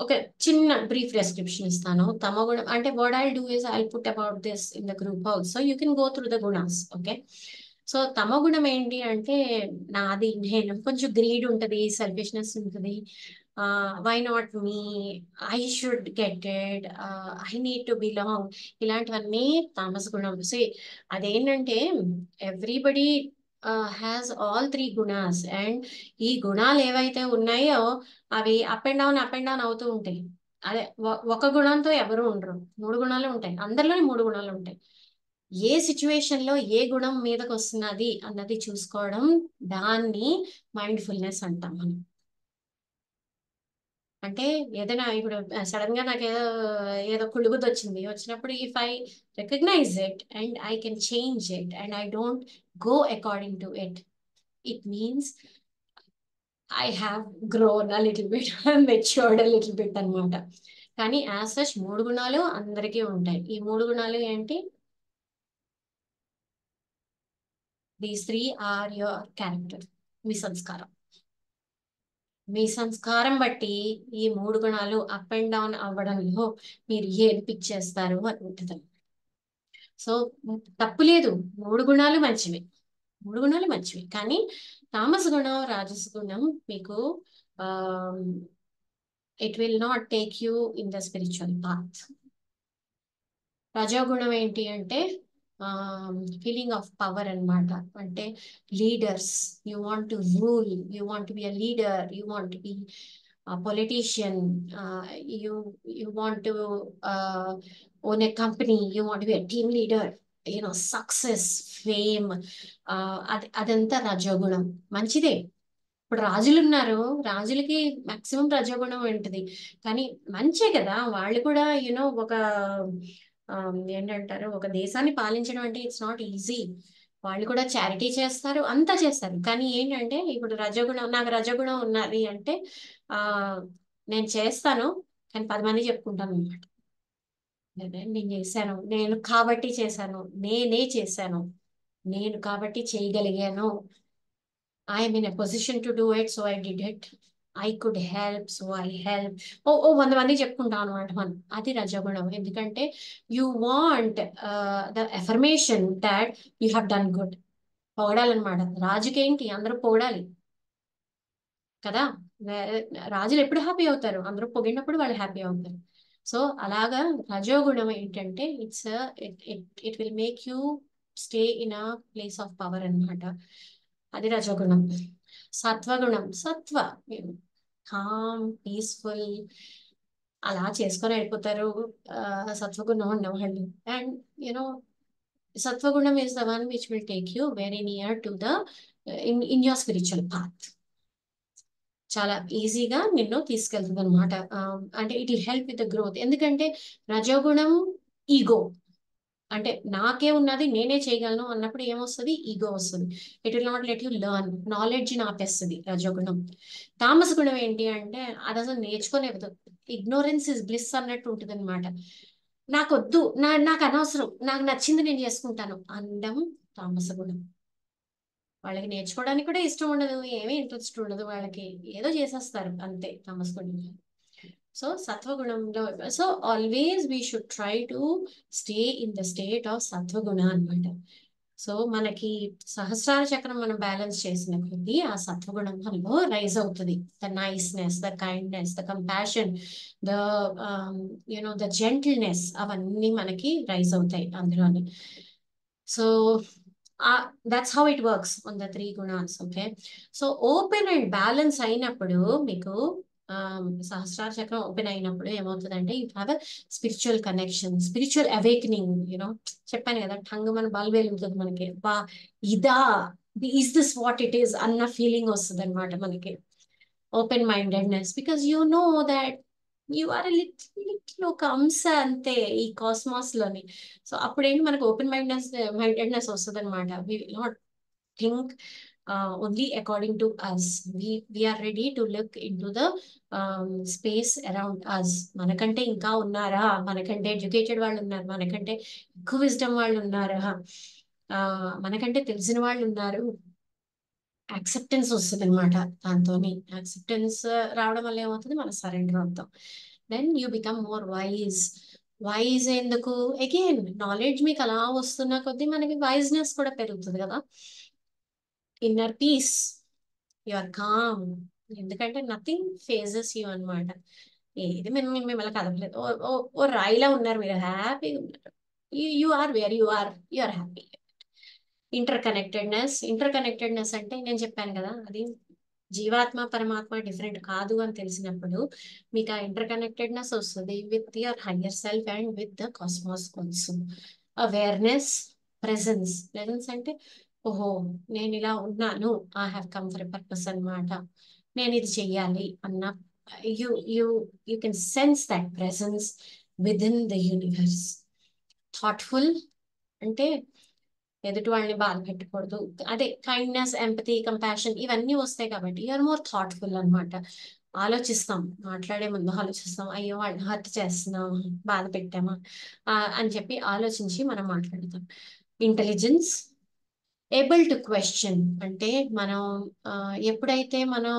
ఒక చిన్న brief description ఇస్తాను. తమోగుణం అంటే what I'll do is I'll put about this in the group also, you can go through the gunas. Okay. So తమోగుణం ఏంటి అంటే, నాది నేను, కొంచెం గ్రీడ్ ఉంటుంది, సెల్ఫిష్నెస్ ఉంటుంది. Why not me, I should get it, I need to belong, ఇలాంటివన్నీ తామస గుణం. సో అదేంటంటే, everybody has all three gunas. And ఈ గుణాలు ఏవైతే ఉన్నాయో అవి అప్ అండ్ డౌన్ అవుతూ ఉంటాయి. అదే ఒక గుణంతో ఎవరు ఉండరు, మూడు గుణాలు ఉంటాయి, అందరిలోనే మూడు గుణాలు ఉంటాయి. ఏ సిచ్యువేషన్ లో ఏ గుణం మీదకి వస్తున్నది అన్నది చూసుకోవడం, దాన్ని మైండ్ఫుల్నెస్ అంటాం మనం. అంటే ఏదైనా ఇప్పుడు సడన్ గా నాకు ఏదో కుళ్ళుబుద్ధి వచ్చినప్పుడు, if I recognise it and I can change it and I don't go according to it, it means I have grown a little bit, matured a little bit అనమాట. కానీ యాజ్ సచ్ మూడు గుణాలు అందరికీ ఉంటాయి. ఈ మూడు గుణాలు ఏంటి? These three are your character. మీ సంస్కారం. మీ సంస్కారం బట్టి ఈ మూడు గుణాలు అప్ అండ్ డౌన్ అవ్వడంలో మీరు ఏది పిక్ చేస్తారు అని ఉంటుంది. సో తప్పు లేదు, మూడు గుణాలు మంచివి, మూడు గుణాలు మంచివి. కానీ తామస గుణం, రాజస గుణం మీకు it will not take you in the spiritual path. రజోగుణం ఏంటి అంటే ఫీలింగ్ ఆఫ్ పవర్ అన్నమాట. అంటే leaders, you want to rule, you want to be a leader, you want to be politician, you want to own a company, you want to be a team leader, success, fame, అదంతా రజోగుణం. మంచిదే. ఇప్పుడు రాజులు ఉన్నారు, రాజులకి maximum రజోగుణం ఉంటుంది. కానీ మంచే కదా, వాళ్ళు కూడా ఒక ఏంటంటారు, ఒక దేశాన్ని పాలించడం అంటే ఇట్స్ నాట్ ఈజీ. వాళ్ళు కూడా చారిటీ చేస్తారు, అంతా చేస్తారు. కానీ ఏంటంటే, ఇప్పుడు రజోగుణం, నాకు రజోగుణం ఉన్నది అంటే ఆ నేను చేస్తాను, కానీ 10 మంది చెప్పుకుంటాను అనమాట. నేను చేశాను, నేను కాబట్టి చేశాను, నేనే చేశాను, నేను కాబట్టి చేయగలిగాను, I'm in a position to do it, so I did it, I could help, so I help. ఓ 100 మంది చెప్పుకుంటాం అనమాట మనం. అది రజగుణం. ఎందుకంటే you want the affirmation that you have done good. పొగడాలన్నమాట. రాజుకేంటి, అందరూ పొగడాలి కదా. రాజులు ఎప్పుడు హ్యాపీ అవుతారు? అందరూ పొగిడినప్పుడు వాళ్ళు హ్యాపీ అవుతారు. సో అలాగా రజోగుణం ఏంటంటే, it will make you stay in a place of power అన్నమాట. అది రజోగుణం. సత్వగుణం, కామ్, పీస్ఫుల్, అలా చేసుకొని వెళ్ళిపోతారు సత్వగుణం ఉన్నవాళ్ళు. అండ్ యునో సత్వగుణం is the one which will take you very near to the in your spiritual path. చాలా ఈజీగా నిన్ను తీసుకెళ్తుంది అనమాట. అంటే it will help with the growth. ఎందుకంటే రజోగుణం ఈగో, అంటే నాకే ఉన్నది, నేనే చేయగలను అన్నప్పుడు ఏమొస్తుంది? ఈగో వస్తుంది. It will not let you learn, knowledge ఆపేస్తుంది రజోగుణం. తామస గుణం ఏంటి అంటే, అది అసలు నేర్చుకోలేదు. ఇగ్నోరెన్స్ ఇస్ బ్లిస్ అన్నట్టు ఉంటుంది అనమాట. నాకొద్దు, నాకు అనవసరం, నాకు నచ్చింది నేను చేసుకుంటాను అనడం తామస గుణం. వాళ్ళకి నేర్చుకోవడానికి కూడా ఇష్టం ఉండదు, ఏమీ ఇంట్రెస్ట్ ఉండదు వాళ్ళకి, ఏదో చేసేస్తారు అంతే తామస గుణం. సో సత్వగుణంలో, so always we should try to stay in the state of సత్వగుణ అనమాట. సో మనకి సహస్రార చక్రం మనం బ్యాలెన్స్ చేసిన కొద్దీ ఆ సత్వగుణం మనలో రైజ్ అవుతుంది. The niceness, the kindness, the compassion, the the gentleness, అవన్నీ మనకి రైజ్ అవుతాయి అందులోని. So that's how it works on the three gunas. Okay. So open and balance అయినప్పుడు మీకు సహస్రార చక్రం ఓపెన్ అయినప్పుడు ఏమవుతుందంటే, you have a spiritual connection, spiritual awakening. చెప్పాను కదా, టంగ్ మన బల్బ్ వెలుగుతుంది మనకి. బా, ఇదా, is this what it is అన్న ఫీలింగ్ వస్తుంది అనమాట మనకి. Open mindedness, because you know that you are little ఒక అంశ అంతే ఈ కాస్మాస్ లోని. సో అప్పుడేంటి, మనకు ఓపెన్ మైండెడ్నెస్ వస్తుంది అనమాట. We will not think only according to us. We are ready to look into the space around us. మనకంటే ఇంకా ఉన్నారా, మనకంటే ఎడ్యుకేటెడ్ వాళ్ళు ఉన్నారు, మనకంటే ఎక్కువ విజ్డమ్ వాళ్ళు ఉన్నారా, మనకంటే తెలిసిన వాళ్ళు ఉన్నారు. యాక్సెప్టెన్స్ వస్తుంది అనమాట. దాంతో యాక్సెప్టెన్స్ రావడం వల్ల ఏమవుతుంది, మనం సరెండర్ అవుతాం. Then you become more wise. Wise ఎందుకు, అగైన్ నాలెడ్జ్ మీకు అలా వస్తున్న కొద్దీ మనకి వైజ్నెస్ కూడా పెరుగుతుంది కదా. Inner peace, you are calm, ఎందుకంటే నథింగ్ ఫేజెస్ యూ అనమాట. ఏది మిమ్మల్ని కదపలేదు. ఓ రాయిలా ఉన్నారు, మీరు హ్యాపీగా ఉన్నారు. You are where you are, you are happy. Interconnectedness అంటే నేను చెప్పాను కదా, అది జీవాత్మ పరమాత్మ డిఫరెంట్ కాదు అని తెలిసినప్పుడు మీకు ఆ ఇంటర్ కనెక్టెడ్నెస్ వస్తుంది with your higher self and with the cosmos also. Awareness, presence అంటే ఓహో నేను ఇలా ఉన్నాను, I have come for purpose అనమాట, నేను ఇది చెయ్యాలి అన్న you you you can sense that presence within the universe. Thoughtful అంటే ఎదుటి వాళ్ళని బాధ పెట్టకూడదు, అదే కైండ్నెస్, ఎంపతి, కంపాషన్ ఇవన్నీ వస్తాయి కాబట్టి యూఆర్ మోర్ థాట్ఫుల్ అనమాట. ఆలోచిస్తాం, మాట్లాడే ముందు ఆలోచిస్తాం, అయ్యో వాళ్ళని హర్ట్ చేస్తున్నాం, బాధ పెట్టామా అని చెప్పి ఆలోచించి మనం మాట్లాడతాం. ఇంటెలిజెన్స్, ఏబుల్ టు క్వశ్చన్ అంటే మనం ఎప్పుడైతే మనం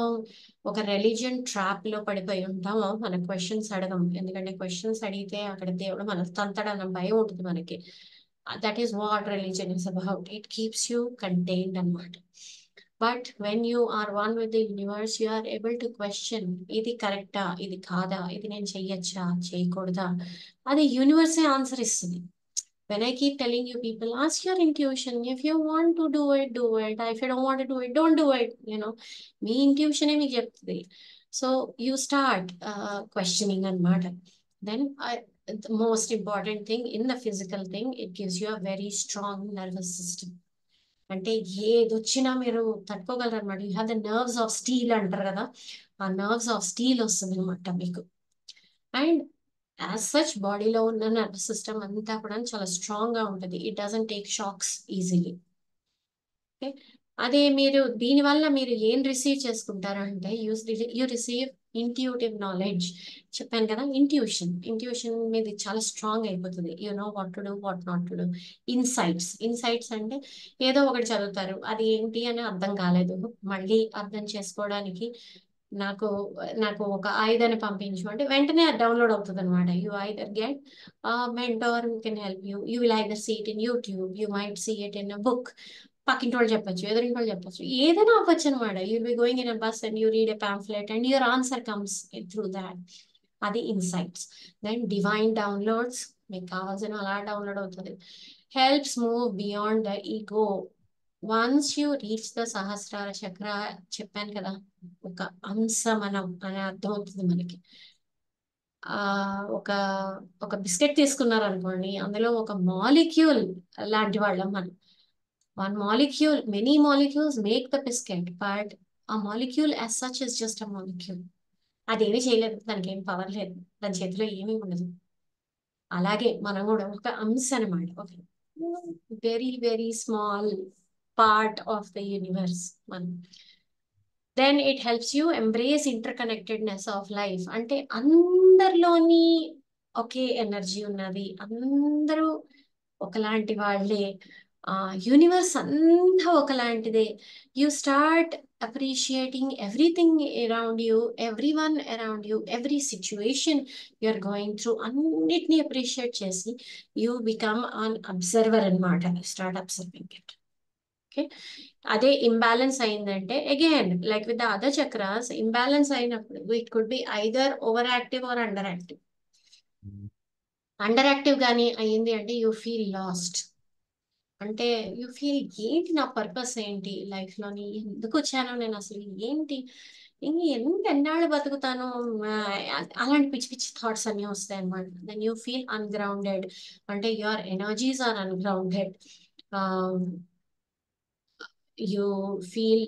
ఒక రిలీజియన్ ట్రాప్ లో పడిపోయి ఉంటామో మనం క్వశ్చన్స్ అడగం, ఎందుకంటే క్వశ్చన్స్ అడిగితే అక్కడ దేవుడు మన తంతడన్న భయం ఉంటుంది మనకి. That is what religion is about, it keeps you contained అనమాట. But when you are one with the universe, you are able to question, ఇది కరెక్టా, ఇది కాదా, ఇది నేను చెయ్యొచ్చా, చేయకూడదా, అది యూనివర్సే ఆన్సర్ ఇస్తుంది. When I keep telling you, people, ask your intuition. If you want to do it, do it. If you don't want to do it, don't do it. Me intuition me చెప్తుంది. So you start questioning and matter. Then the most important thing in the physical thing, it gives you a very strong nervous system. అంటే ఏదొచ్చినా మీరు తట్టుకోగలరు అనమాట. You have the nerves of steel అంటారు కదా, ఆ nerves of steel వస్తుంది అనమాట మీకు. అండ్ యాజ్ సచ్ బాడీలో ఉన్న నర్వస్ సిస్టమ్ అంతా కూడా చాలా స్ట్రాంగ్ గా ఉంటుంది. It doesn't take shocks easily. Okay, అదే మీరు దీనివల్ల మీరు ఏం రిసీవ్ చేసుకుంటారంటే యూ రిసీవ్ ఇంట్యూటివ్ నాలెడ్జ్. చెప్పాను కదా, ఇంట్యూషన్ మీద చాలా స్ట్రాంగ్ అయిపోతుంది. You know what to do, what not to do. Insights అంటే ఏదో ఒకటి చదువుతారు, అది ఏంటి అని అర్థం కాలేదు, మళ్ళీ అర్థం చేసుకోవడానికి నాకు నాకు ఒక ఆయుధాన్ని పంపించు అంటే వెంటనే అది డౌన్లోడ్ అవుతుంది అనమాట. You either get mentor who can help you, you will either see it in YouTube, you might see it in a book, పక్కింటి వాళ్ళు చెప్పొచ్చు, ఎదురింటి వాళ్ళు చెప్పొచ్చు, ఏదైనా అవ్వచ్చు అనమాట. You will be going in a bus and you read a pamphlet and your answer comes through that. అది ఇన్సైట్స్. దెన్ డివైన్ డౌన్లోడ్స్, మీకు కావాల్సిన అలా డౌన్లోడ్ అవుతుంది. Helps move beyond the ego. Once you reach the Sahasrara చక్ర, చెప్పాను కదా, ఒక అంశమనం అనే అర్థం అవుతుంది మనకి. ఆ ఒక ఒక బిస్కెట్ తీసుకున్నారు అనుకోండి, అందులో ఒక మాలిక్యూల్ లాంటి వాళ్ళం మనం. One molecule, many molecules make the biscuit, but ఆ molecule as such is just a molecule. అదేమీ చేయలేదు, దానికి ఏం పవర్ లేదు, దాని చేతిలో ఏమీ ఉండదు. అలాగే మనం కూడా ఒక అంశ అనమాట, ఒక very very small part of the universe మనం. Then it helps you embrace interconnectedness of life. అంటే అందరిలోని ఒకే ఎనర్జీ ఉన్నది, అందరూ ఒకలాంటి వాళ్ళే, యూనివర్స్ అంతా ఒకలాంటిదే. You start appreciating everything around you, everyone around you, every situation you are going through, అన్నిటిని అప్రిషియేట్ చేసి యూ బికమ్ అన్ అబ్జర్వర్ అనమాట. Start observing it. ఓకే, అదే ఇంబ్యాలెన్స్ అయిందంటే again like with the other chakras, imbalance అయినప్పుడు it could be either over active or under active. Under active గానీ అయ్యింది అంటే you feel lost. అంటే యూ ఫీల్ ఏంటి నా పర్పస్ ఏంటి లైఫ్ లోని, ఎందుకు వచ్చాను నేను అసలు, ఏంటి ఎంత ఎన్నాళ్ళు బతుకుతాను, అలాంటి పిచ్చి పిచ్చి థాట్స్ అన్ని వస్తాయి అనమాట. దెన్ యూ ఫీల్ అన్గ్రౌండెడ్, అంటే your energies are ungrounded. You feel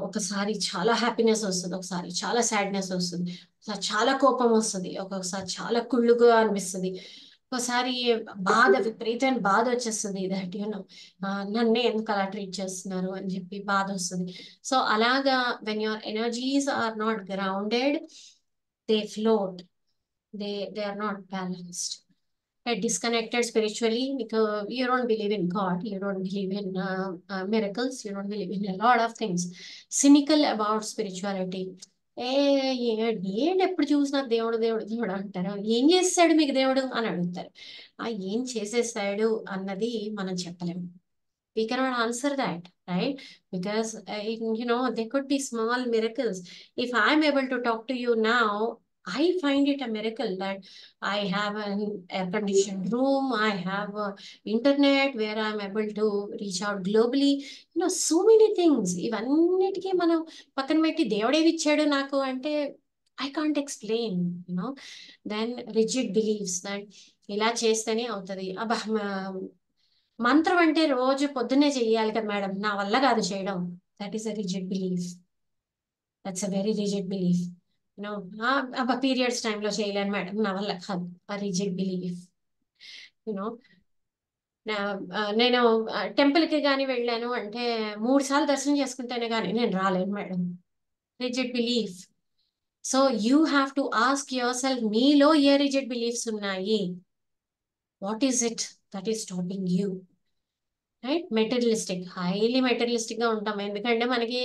ఒకసారి చాలా హ్యాపీనెస్ వస్తుంది, ఒకసారి చాలా సాడ్నెస్ వస్తుంది, ఒకసారి చాలా కోపం వస్తుంది, ఒక్కొక్కసారి చాలా కుళ్ళుగా అనిపిస్తుంది. ఒకసారి బాధ, విపరీతమైన బాధ వచ్చేస్తుంది, దట్ నన్నే ఎందుకు అలా ట్రీట్ చేస్తున్నారు అని చెప్పి బాధ వస్తుంది. సో అలాగా when your energies are not grounded, they float, they are not balanced. Disconnected spiritually because you don't believe in God, you don't believe in miracles, you don't believe in a lot of things. Cynical about spirituality. ఏ ఏంటి ఎప్పుడు చూసినా దేవుడు దేవుడు దేవుడు అంటారు, ఏం చేస్తాడు మీకు దేవుడు అని అడుగుతారు. ఏం చేసేస్తాడు అన్నది మనం చెప్పలేము. We cannot answer that, right? Because there could be small miracles. If I'm able to talk to you now, I find it a miracle that I have an air conditioned room, I have internet where I'm able to reach out globally. So many things. ఇవన్నిటికీ మనం పక్కన పెట్టి దేవుడేవి ఇచ్చాడు నాకు అంటే I can't explain. Then rigid beliefs that ఇలా చేస్తేనే అవుతుంది. అబ్బా మంత్రం అంటే రోజు పొద్దున్నే చెయ్యాలి కదా మేడం, నా వల్ల కాదు చేయడం. That is a rigid belief. That's a very rigid belief. అబ్బా పీరియడ్స్ టైంలో చేయలేను మేడం, నా వల్ల కాదు. ఆ రిజిడ్ బిలీఫ్. యూనో నేను టెంపుల్కి కానీ వెళ్ళాను అంటే 3 సార్లు దర్శనం చేసుకుంటేనే కానీ నేను రాలేను madam. Rigid belief. So you have to ask your self, మీలో ఏ రిజిడ్ బిలీఫ్స్ ఉన్నాయి? What is it that is stopping you? Right? Materialistic, highly materialistic గా ఉంటాం. ఎందుకంటే మనకి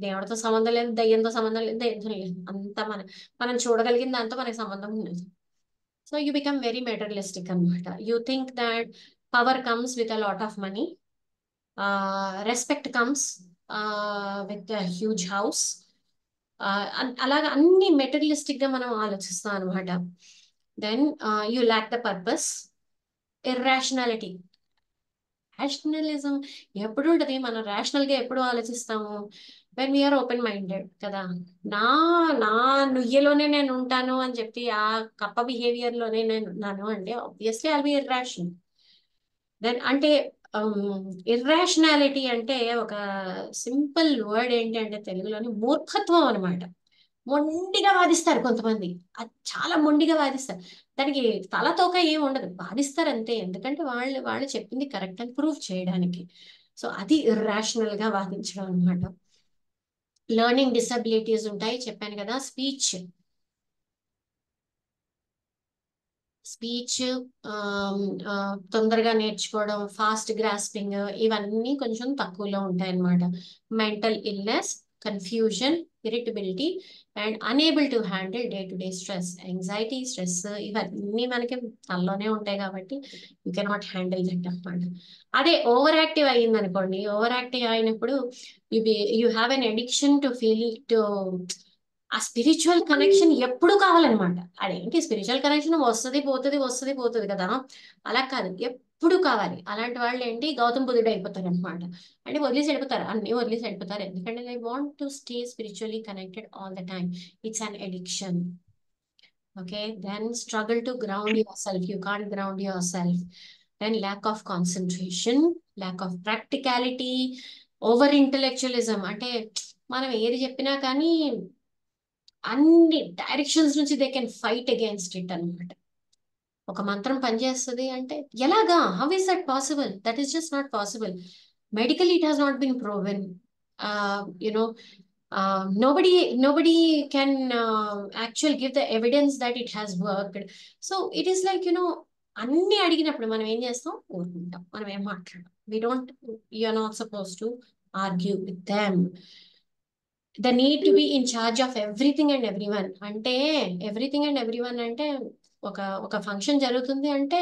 దేవుడితో సంబంధం లేదు, దయ్యంతో సంబంధం లేదు, దయ్యంతో లేదు. అంతా మనం చూడగలిగిన దాంతో మనకి సంబంధం ఉండదు. So you become very materialistic అనమాట. You think that power comes with a lot of money, respect comes with huge house. అలాగా అన్ని మెటీరియలిస్టిక్ గా మనం ఆలోచిస్తాం అనమాట. Then you lack the purpose. Irrationality. Rationalism ఎప్పుడు ఉంటుంది? మనం రేషనల్ గా ఎప్పుడు ఆలోచిస్తాము? వెన్ వీఆర్ ఓపెన్ మైండెడ్ కదా. నా నా నుయ్యలోనే నేను ఉంటాను అని చెప్పి ఆ కప్ప బిహేవియర్ లోనే నేను ఉన్నాను అంటే obviously I'll be irrational. Then అంటే ఇర్రాషనాలిటీ అంటే ఒక సింపుల్ వర్డ్ ఏంటి అంటే తెలుగులోని మూర్ఖత్వం అనమాట. మొండిగా వాదిస్తారు కొంతమంది. అది చాలా మొండిగా వాదిస్తారు. దానికి తల తోక ఏం ఉండదు, వాదిస్తారు అంతే. ఎందుకంటే వాళ్ళు వాళ్ళు చెప్పింది కరెక్ట్ అని ప్రూవ్ చేయడానికి. సో అది ఇర్రాషనల్ గా వాదించడం అనమాట. లెర్నింగ్ డిసబిలిటీస్ ఉంటాయి, చెప్పాను కదా. స్పీచ్ తొందరగా నేర్చుకోవడం, ఫాస్ట్ గ్రాస్పింగ్, ఇవన్నీ కొంచెం తక్కువలో ఉంటాయి అన్నమాట. Mental illness, confusion, irritability and unable to handle day to day stress. Anxiety, stress ఇవన్నీ మనకి తనలోనే ఉంటాయి కాబట్టి యూ కెనాట్ హ్యాండిల్ దట్ అన్నమాట. అదే ఓవర్ యాక్టివ్ అయ్యింది అనుకోండి, ఓవర్ యాక్టివ్ అయినప్పుడు you have an addiction to feel to ఆ స్పిరిచువల్ కనెక్షన్ ఎప్పుడు కావాలన్నమాట. అదేంటి స్పిరిచువల్ కనెక్షన్ వస్తుంది పోతుంది వస్తుంది పోతుంది కదా, అలా కాదు, ఎప్పుడు కావాలి. అలాంటి వాళ్ళు ఏంటి గౌతమ్ బుద్ధుడు అయిపోతారు అనమాట. అంటే వదిలేసి వెళ్ళిపోతారు, అన్ని వదిలేసి వెళ్ళిపోతారు. ఎందుకంటే they want to stay spiritually connected all the time. It's an addiction. Okay, then struggle to ground yourself. You can't ground yourself. Then lack of concentration, lack of practicality, over intellectualism. అంటే మనం ఏది చెప్పినా కానీ అన్ని directions నుంచి they can fight against it అనమాట. ఒక మంత్రం పనిచేస్తుంది అంటే ఎలాగా? How is that possible? That is just not possible. Medical it has not been proven. You know nobody can actually give the evidence that it has worked. So it is like అన్ని అడిగినప్పుడు మనం ఏం చేస్తాం? ఊరుకుంటాం, మనం ఏం మాట్లాడడం. We don't, you are not supposed to argue with them. The need to be in charge of everything and everyone. అంటే everything and everyone అంటే ఒక ఒక ఫంక్షన్ జరుగుతుంది అంటే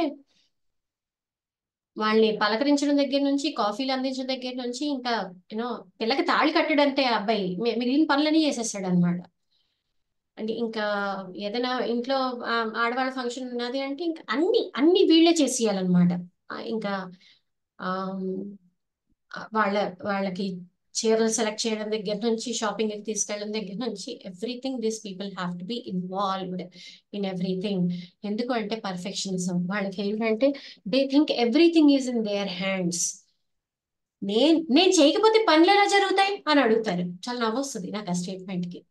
వాళ్ళని పలకరించడం దగ్గర నుంచి, కాఫీలు అందించడం దగ్గర నుంచి, ఇంకా పిల్లకి తాళి కట్టడంటే అబ్బాయి మిగిలిన పనులన్నీ చేసేస్తాడు అనమాట. అంటే ఇంకా ఏదైనా ఇంట్లో ఆడవాళ్ళ ఫంక్షన్ ఉన్నది అంటే ఇంకా అన్ని అన్ని వీళ్ళే చేసేయాలన్నమాట. ఇంకా వాళ్ళ వాళ్ళకి చీరలు సెలెక్ట్ చేయడం దగ్గర నుంచి, షాపింగ్ తీసుకెళ్ళడం దగ్గర నుంచి, everything this people have to B involved in everything. ఎందుకు అంటే పర్ఫెక్షనిజం. వాళ్ళకి ఏంటంటే they think everything is in their hands. నేను చేయకపోతే పనులు ఎలా జరుగుతాయి అని అడుగుతారు. చాలా నవ్వు వస్తుంది నాకు ఆ స్టేట్మెంట్కి.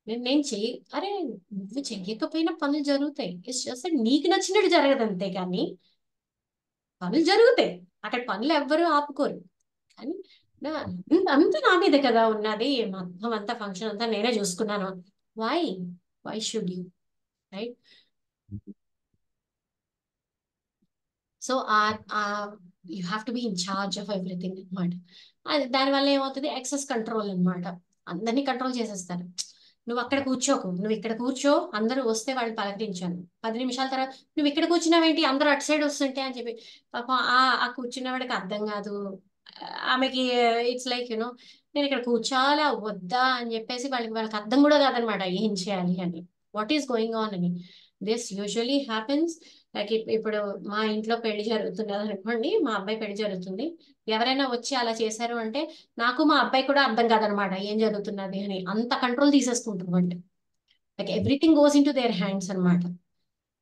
నేను చెయ్యి, అరే నువ్వు చెయ్యకపోయినా పనులు జరుగుతాయి. ఇట్స్ జస్ట్ నీకు నచ్చినట్టు జరగదు అంతే, కానీ పనులు జరుగుతాయి. అక్కడ పనులు ఎవ్వరూ ఆపుకోరు. కానీ అంతా నా మీదే కదా ఉన్నది, మొత్తం అంతా ఫంక్షన్ అంతా నేనే చూసుకున్నాను. Why why should you, right? So you have to be in charge of everything అనమాట. అది దానివల్ల ఏమవుతుంది, ఎక్సెస్ కంట్రోల్ అనమాట. అందరినీ కంట్రోల్ చేసేస్తారు. నువ్వు అక్కడ కూర్చోకు, నువ్వు ఇక్కడ కూర్చో, అందరూ వస్తే వాళ్ళు పలకరించాను, 10 నిమిషాల తర్వాత నువ్వు ఇక్కడ కూర్చున్నావేంటి, అందరూ అటు సైడ్ వస్తుంటే అని చెప్పి, పాపం ఆ కూర్చున్నవాడికి అర్థం కాదు. ఆమెకి ఇట్స్ లైక్ యూనో, నేను ఇక్కడ కూర్చోాలా వద్దా అని చెప్పేసి వాళ్ళకి అర్థం కూడా కాదనమాట ఏం చేయాలి అని, వాట్ ఈస్ గోయింగ్ ఆన్ అని. This usually happens. లైక్ ఇప్పుడు మా ఇంట్లో పెళ్లి జరుగుతున్నది అనుకోండి, మా అబ్బాయి పెళ్లి జరుగుతుంది, ఎవరైనా వచ్చి అలా చేశారు అంటే నాకు మా అబ్బాయి కూడా అర్థం కాదనమాట ఏం జరుగుతున్నది అని, అంత కంట్రోల్ తీసేసుకుంటాం అంటే. Like everything goes in to their hands అనమాట.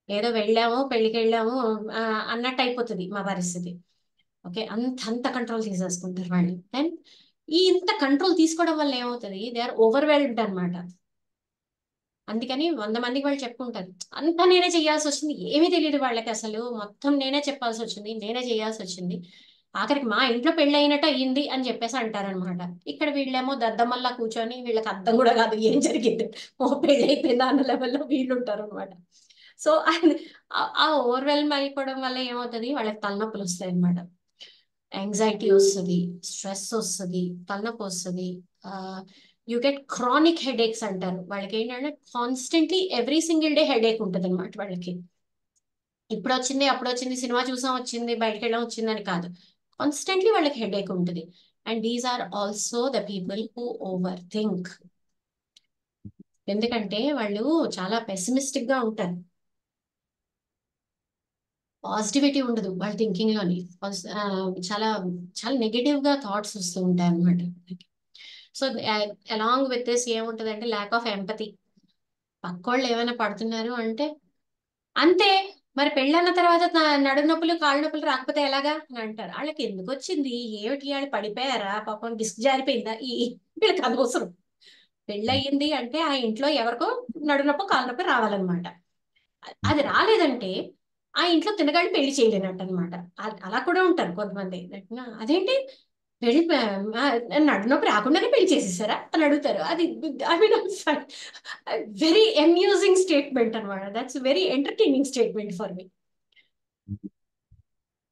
ఏదో వెళ్ళాము పెళ్లికి వెళ్ళాము ఆ, అన్నట్టు అయిపోతుంది మా పరిస్థితి. ఓకే, అంత కంట్రోల్ తీసేసుకుంటారు వాళ్ళు. అండ్ ఈ ఇంత కంట్రోల్ తీసుకోవడం వల్ల ఏమవుతుంది, దే ఆర్ ఓవర్వెల్మ్డ్ అనమాట. అందుకని 100 మందికి వాళ్ళు చెప్పుకుంటారు, అంతా నేనే చేయాల్సి వచ్చింది, ఏమీ తెలియదు వాళ్ళకి అసలు, మొత్తం నేనే చెప్పాల్సి వచ్చింది, నేనే చేయాల్సి వచ్చింది, ఆఖరికి మా ఇంట్లో పెళ్ళి అయినట్టు అయ్యింది అని చెప్పేసి అంటారనమాట. ఇక్కడ వీళ్ళేమో దద్దమల్లా కూర్చొని వీళ్ళకి అర్థం కూడా కాదు ఏం జరిగింది, ఓ పెళ్ళి అయిపోయిందా అన్న లెవెల్లో వీళ్ళు ఉంటారు అనమాట. సో ఆ ఓవర్వెల్మ్ అయిపోవడం వల్ల ఏమవుతుంది, వాళ్ళకి తలనొప్పులు వస్తాయి అనమాట. యాంగ్జైటీ వస్తుంది, స్ట్రెస్ వస్తుంది, తలనొప్పి వస్తుంది. యూ గెట్ క్రానిక్ హెడేక్స్ అంటారు. వాళ్ళకి ఏంటంటే constantly every single day headache ఉంటుంది అనమాట వాళ్ళకి. ఇప్పుడు వచ్చింది అప్పుడు వచ్చింది, సినిమా చూసాం వచ్చింది, బయటకు వెళ్ళాం వచ్చిందని కాదు, కాన్స్టెంట్లీ వాళ్ళకి హెడేక్ ఉంటుంది. And these are also the people who overthink. ఎందుకంటే వాళ్ళు చాలా పెసిమిస్టిక్ గా ఉంటారు, పాజిటివిటీ ఉండదు వాళ్ళ థింకింగ్ లోని. చాలా చాలా నెగటివ్ గా థాట్స్ వస్తూ ఉంటాయి అనమాట. సో అలాంగ్ విత్ దిస్ ఏముంటది అంటే ల్యాక్ ఆఫ్ ఎంపతి. పక్కోళ్ళు ఏమైనా పడుతున్నారు అంటే అంతే, మరి పెళ్ళన్న తర్వాత నడుము నొప్పులు కాళ్ళ నొప్పులు రాకపోతే ఎలాగా అని అంటారు. వాళ్ళకి ఎందుకు వచ్చింది, ఏమిటి వాళ్ళు పడిపోయారా, పాపం డిస్క్ జారిపోయిందా, వీళ్ళకి అనవసరం. పెళ్ళయింది అంటే ఆ ఇంట్లో ఎవరికో నడుము నొప్పి కాళ్ళ నొప్పి రావాలన్నమాట. అది రాలేదంటే ఆ ఇంట్లో తినగానే పెళ్లి చేయలేనట్టు అనమాట. అలా కూడా ఉంటారు కొంతమంది. అదేంటి పెళ్లి నడునొప్పి రాకుండానే పెళ్లి చేసేసారా అని అడుగుతారు. అది I mean very amusing statement అనమాట. That's very entertaining statement for me.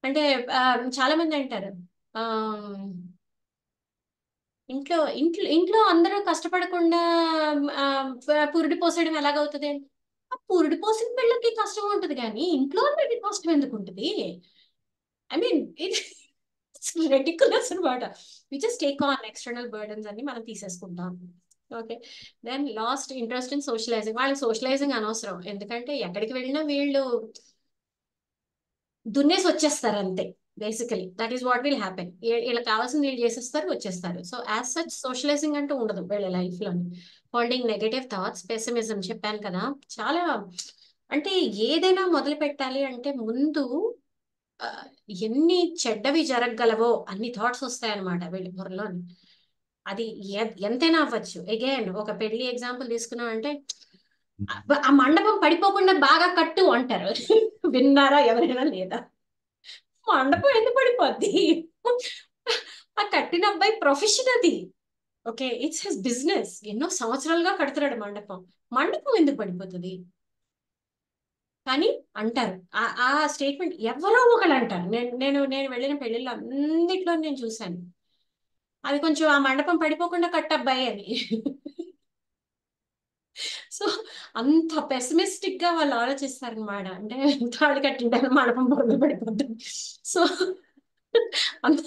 అంటే ఆ, చాలా మంది అంటారు, ఆ, ఇంట్లో ఇంట్లో ఇంట్లో అందరూ కష్టపడకుండా ఆ, పురిడి పోసేయడం ఎలాగవుతుంది అంటే, ఆ పురిడి పోసిన పిల్లకి కష్టం ఉంటుంది కానీ ఇంట్లో అందరికి కష్టం ఎందుకు ఉంటుంది. ఐ మీన్ ఇట్స్ రెడిక్యులస్ అనమాట. We just take on external burdens అన్ని మనం తీసేసుకుంటాం. Okay, then lost interest in socialising. వాళ్ళకి సోషలైజింగ్ అనవసరం, ఎందుకంటే ఎక్కడికి వెళ్ళినా వీళ్ళు దున్నేసి వచ్చేస్తారు అంతే. Basically that is what will happen. వీళ్ళకి కావాల్సింది వీళ్ళు చేసేస్తారు వచ్చేస్తారు. సో యాజ్ సచ్ సోషలైజింగ్ అంటూ ఉండదు వీళ్ళ లైఫ్ లో. హోల్డింగ్ నెగటివ్ థాట్స్, పెసిమిజం చెప్పాను కదా. చాలా అంటే ఏదైనా మొదలు పెట్టాలి అంటే ముందు ఆ, ఎన్ని చెడ్డవి జరగగలవో అన్ని థాట్స్ వస్తాయన్నమాట వీళ్ళ బుర్రలో. అది ఎంతైనా అవ్వచ్చు. అగైన్ ఒక పెళ్లి ఎగ్జాంపుల్ తీసుకున్నాం అంటే ఆ మండపం పడిపోకుండా బాగా కట్టు అంటారు. విన్నారా ఎవరైనా లేదా? మండపం ఎందుకు పడిపోద్ది? ఆ కట్టిన అబ్బాయి ప్రొఫెషన్ అది. Okay, it's his business. ఎన్నో సంవత్సరాలుగా కడుతున్నాడు మండపం, మండపం ఎందుకు పడిపోతుంది కానీ అంటారు. ఆ స్టేట్మెంట్ ఎవరో ఒకళ్ళు అంటారు. నేను వెళ్ళిన పెళ్ళిళ్ళు అన్నిట్లో నేను చూశాను, అది కొంచెం ఆ మండపం పడిపోకుండా కట్టబ్బాయి అని. సో అంత పెసిమిస్టిక్ గా వాళ్ళు ఆలోచిస్తారనమాట. అంటే తాళి కట్టింటారు మండపం బొమ్మలు పడిపోతుంది. సో అంత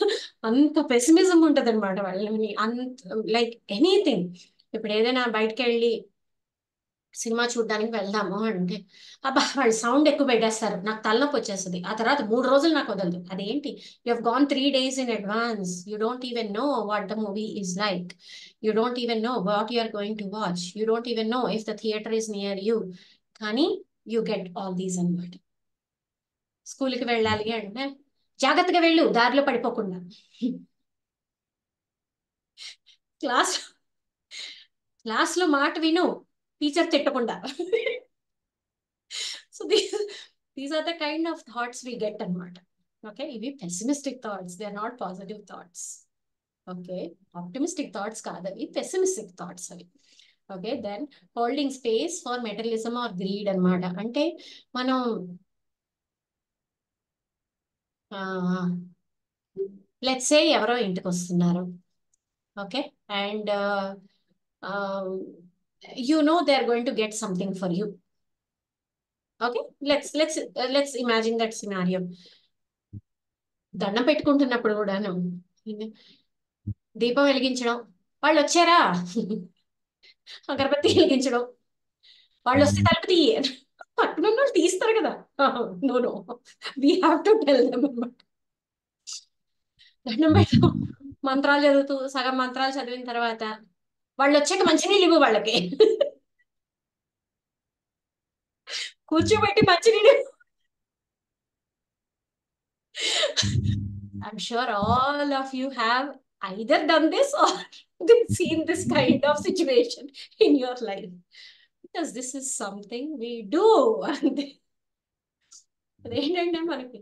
అంత పెసిమిజం ఉంటది అనమాట వాళ్ళని. అంత లైక్ ఎనీథింగ్. ఇప్పుడు ఏదైనా బయటకు వెళ్ళి సినిమా చూడడానికి వెళ్దాము అంటే అబ్బా వాళ్ళు సౌండ్ ఎక్కువ పెట్టేస్తారు, నాకు తలనొప్పి వచ్చేస్తుంది, ఆ తర్వాత 3 రోజులు నాకు వదలదు. అదేంటి, you have gone 3 days in advance, you don't even know what the movie is like, you don't even know what you are going to watch, you don't even know if the theatre is near you. కానీ you get all these అనమాట. స్కూల్కి వెళ్ళాలి అంటే జాగ్రత్తగా వెళ్ళు దారిలో పడిపోకుండా. Class class లో మాట విను, టీచర్ తిట్టకుండా. So these are the kind of thoughts we get అనమాట. ఓకే, ఇవి pessimistic thoughts, they are not positive thoughts. Okay, optimistic thoughts కాదు అవి, పెసిమిస్టిక్ థాట్స్ అవి. Okay, then holding space for materialism or greed అనమాట. అంటే మనం let's say ఎవరో ఇంటికి వస్తున్నారు. Okay, and you know they are going to get something for you. Okay, let's imagine that scenario. దండం పెట్టుకుంటున్నప్పుడు కూడాను దీపం వెలిగించడం, వాళ్ళు వచ్చారా అగరబత్తి వెలిగించడం, వాళ్ళు వస్తే తలుపు తీయ, పక్కన ఉన్న వాళ్ళు తీస్తారు కదా. No no, we have to tell them అన్నమాట. దండం పెట్టడం, మంత్రాలు చదువుతూ సగం మంత్రాలు చదివిన తర్వాత వాళ్ళు వచ్చాక మంచినీళ్ళు ఇవ్వు వాళ్ళకి, కూర్చోబెట్టి మంచినీళ్ళు. I'm sure all of you have either done this or seen this kind of situation in your life, because this is something we do. అదేంటంటే మనకి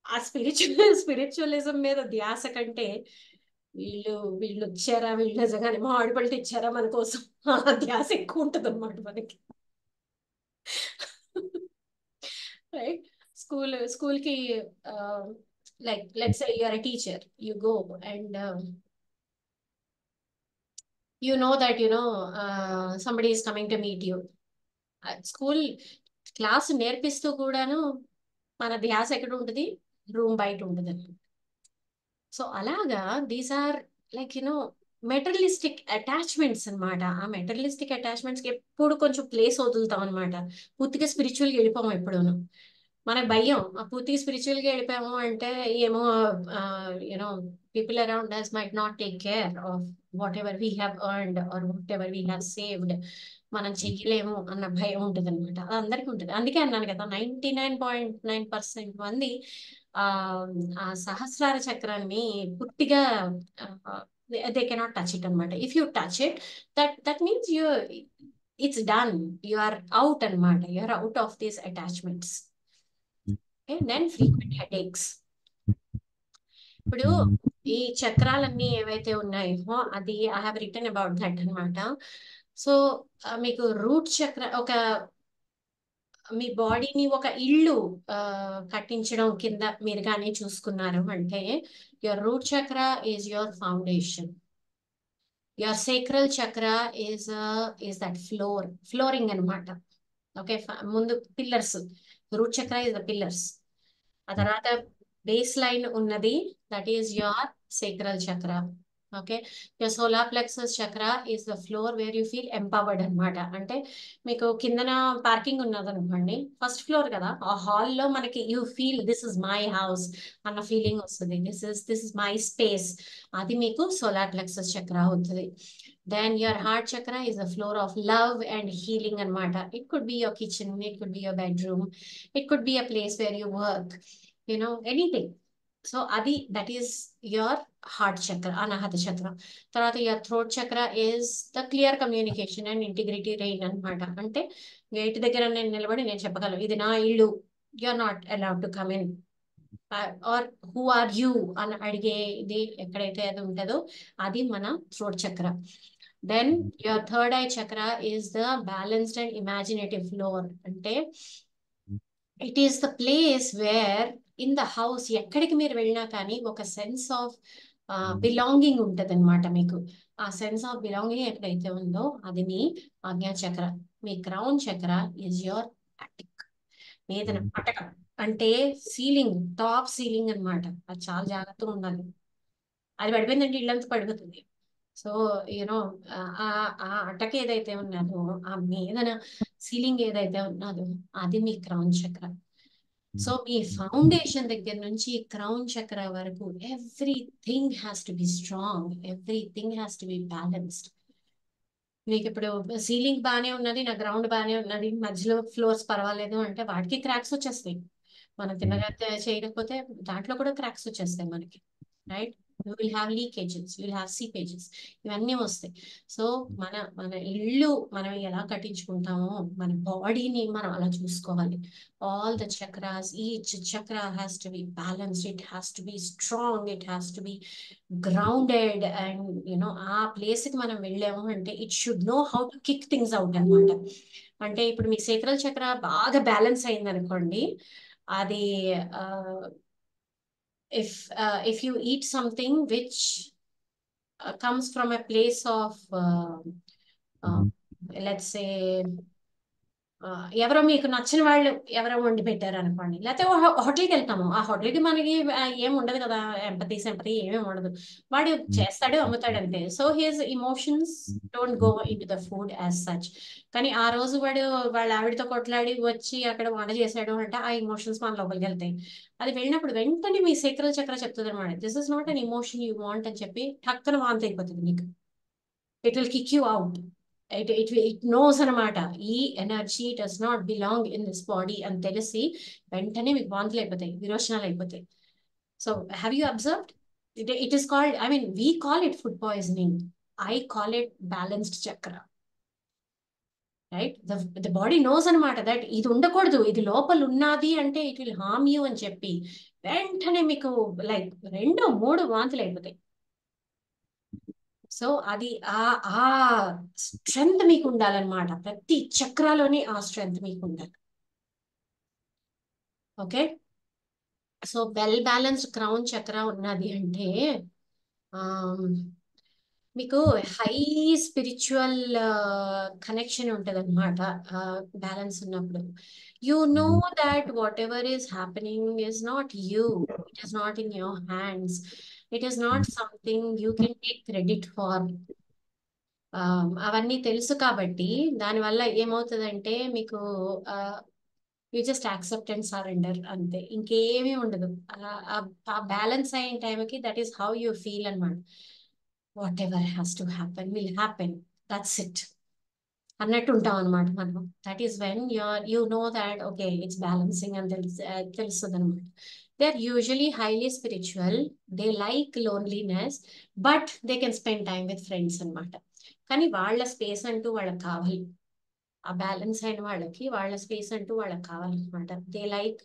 ఆ స్పిరిచువలిజం మీద ధ్యాస కంటే వీళ్ళు వచ్చారా, వీళ్ళు నిజంగానే మా ఆడపళ్ళు ఇచ్చారా మన కోసం, ఆ ధ్యాస ఎక్కువ ఉంటుంది అనమాట మనకి. రైట్, స్కూల్కి like let's say you are a teacher, you go and you know that somebody is coming to meet you. School class నేర్పిస్తూ కూడాను మన ధ్యాస ఎక్కడ ఉంటుంది, రూమ్ బయట ఉంటుంది. సో అలాగా these are like materialistic attachments అనమాట. ఆ మెటీరియలిస్టిక్ అటాచ్మెంట్స్కి ఎప్పుడు కొంచెం ప్లేస్ వదులుతాం అనమాట. పూర్తిగా స్పిరిచువల్గా వెళ్ళిపోము ఎప్పుడూను. మనకు భయం, ఆ పూర్తిగా స్పిరిచువల్గా వెళ్ళిపోయాము అంటే ఏమో people around us might not take care of whatever we have earned or whatever we have saved. మనం చెయ్యలేము అన్న భయం ఉంటుంది అనమాట. అది అందరికీ ఉంటుంది. అందుకే అన్నాను కదా, 99.9% మంది ఆ ఆ సహస్రార చక్రాన్ని పూర్తిగా దే కెనాట్ టచ్ ఇట్ అనమాట. If you touch it, that means it's done, you are out అనమాట. You are out of these attachments. Then frequent headaches. ఇప్పుడు ఈ చక్రాలన్నీ ఏవైతే ఉన్నాయో అది I have written about that అనమాట. సో మీకు రూట్ చక్ర, మీ బాడీని ఒక ఇల్లు కట్టించడం కింద మీరు కానీ చూసుకున్నారు అంటే, యువర్ రూట్ చక్ర ఈజ్ యువర్ ఫౌండేషన్. యువర్ సేక్రల్ చక్ర ఈజ్ దట్ ఫ్లోరింగ్ అనమాట. ఓకే, ముందు పిల్లర్స్, రూట్ చక్ర ఇస్ ద పిల్లర్స్. ఆ తర్వాత బేస్ లైన్ ఉన్నది, దట్ ఈస్ యువర్ సేక్రల్ చక్ర. ఓకే, యువర్ సోలార్ ప్లెక్సస్ చక్ర is the floor where you feel empowered అనమాట. అంటే మీకు కిందన పార్కింగ్ ఉన్నది అనుకోండి, ఫస్ట్ ఫ్లోర్ కదా, ఆ హాల్లో మనకి you feel this is my house అన్న ఫీలింగ్ వస్తుంది. This is my space. అది మీకు సోలార్ ప్లెక్సస్ చక్ర అవుతుంది. Then your heart chakra is the floor of love and healing anamata. It could be your kitchen, it could be your bedroom, it could be a place where you work, anything. So adi, that is your heart chakra, anahata chakra. Tarata your throat chakra is the clear communication and integrity reign anamata. Ante gate దగ్గర నేను నిలబడి నేను చెప్పగలను ఇది నా ఇల్లు, you are not allowed to come in. Or who are you అని అడిగేది ఎక్కడైతే అది ఉంటుందో అది మన థ్రోట్ చక్ర. Then your third eye chakra is the balanced and imaginative floor. అంటే it is the place where in the house ఎక్కడికి మీరు వెళ్ళినా కానీ ఒక సెన్స్ ఆఫ్ బిలాంగింగ్ ఉంటుంది అనమాట. మీకు ఆ సెన్స్ ఆఫ్ బిలాంగింగ్ ఎక్కడైతే ఉందో అది మీ ఆజ్ఞా చక్ర. మీ క్రౌన్ చక్ర ఈజ్ యువర్ అటిక్, మీద పటక అంటే సీలింగ్, టాప్ సీలింగ్ అనమాట. అది చాలా జాగ్రత్తగా ఉండాలి, అది పడిపోయిందంటే ఇల్లంతా పడిపోతుంది. సో ఆ అటక ఏదైతే ఉన్నదో, ఆ మీదన సీలింగ్ ఏదైతే ఉన్నదో అది మీ క్రౌన్ చక్ర. సో మీ ఫౌండేషన్ దగ్గర నుంచి క్రౌన్ చక్ర వరకు everything has to be strong, everything has to be balanced. మీకు ఇప్పుడు సీలింగ్ బాగానే ఉన్నది, నా గ్రౌండ్ బాగానే ఉన్నది, మధ్యలో ఫ్లోర్స్ పర్వాలేదు అంటే వాటికి క్రాక్స్ వచ్చేస్తాయి. మనం తిన్నగా చేయకపోతే దాంట్లో కూడా క్రాక్స్ వచ్చేస్తాయి మనకి, right? You will have leakages, you will have seepages, ఇవన్నీ వస్తాయి. సో మన మన ఇల్లు మనం ఎలా కట్టించుకుంటామో మన బాడీని మనం అలా చూసుకోవాలి. ఆల్ ద చక్రాస్, ఈచ్ చక్ర has to be balanced, it has to be strong, it has to be grounded. And ఆ ప్లేస్ కి మనం వెళ్ళాము అంటే it should know how to kick things out అనమాట. అంటే ఇప్పుడు మీ సేక్రల్ చక్ర బాగా బ్యాలెన్స్ అయింది అనుకోండి, అది if you eat something which comes from a place of let's say ఎవరో మీకు నచ్చిన వాళ్ళు ఎవరో వండి పెట్టారు అనుకోండి, లేకపోతే హోటల్కి వెళ్తాము, ఆ హోటల్కి మనకి ఏం ఉండదు కదా, ఎంపతి సింపతి ఏమేమి ఉండదు, వాడు చేస్తాడు అమ్ముతాడు అంతే. So here's emotions don't go into the food as such. కానీ ఆ రోజు వాడు వాళ్ళ ఆవిడతో కొట్లాడి వచ్చి అక్కడ వంట చేశాడు అంటే ఆ ఇమోషన్స్ మన లోపలికి వెళ్తాయి. అది వెళ్ళినప్పుడు వెంటనే మీ సేక్రల్ చక్ర చెప్తుంది అనమాట, this is not an emotion you want అని చెప్పి టక్కన వాంతి అయిపోతుంది మీకు. It will kick you out. It knows అనమాట, ఈ energy does not belong in this body అని తెలిసి వెంటనే మీకు వాంతులు అయిపోతాయి, విరోచనాలు అయిపోతాయి. So have you observed? It is called, I mean we call it food poisoning, I call it balanced చక్ర. రైట్? ద బాడీ నోస్ అనమాట దట్ ఇది ఉండకూడదు, ఇది లోపల ఉన్నది అంటే ఇట్ విల్ హార్మ్ యూ అని చెప్పి వెంటనే మీకు లైక్ 2-3 వాంతులు అయిపోతాయి. సో అది ఆ ఆ స్ట్రెంగ్త్ మీకు ఉండాలన్నమాట, ప్రతి చక్రాలోని ఆ స్ట్రెంగ్త్ మీకు ఉండాలి. Okay, so well balanced crown చక్ర ఉన్నది అంటే మీకు హై స్పిరిచువల్ కనెక్షన్ ఉంటుంది అనమాట. బ్యాలెన్స్ ఉన్నప్పుడు you know that whatever is happening is not you, it is not in your hands, it is not something you can take credit for. అవన్నీ తెలుసు కాబట్టి దానివల్ల ఏమవుతుందంటే మీకు you just accept and surrender అంతే, ఇంకేమీ ఉండదు. ఆ బ్యాలెన్స్ అయిన టైంకి that is how you feel అనమాట. Whatever has to happen will happen, that's it అన్నట్టు ఉంటాం అనమాట మనం. That is when you know that okay it's balancing అని తెలుస్తుంది అనమాట. They are usually highly spiritual, they like loneliness, but they can spend time with friends అనమాట. కానీ వాళ్ళ స్పేస్ అంటూ వాళ్ళకి కావాలి, ఆ బ్యాలెన్స్ అయిన వాళ్ళకి వాళ్ళ స్పేస్ అంటూ వాళ్ళకి కావాలన్నమాట. They like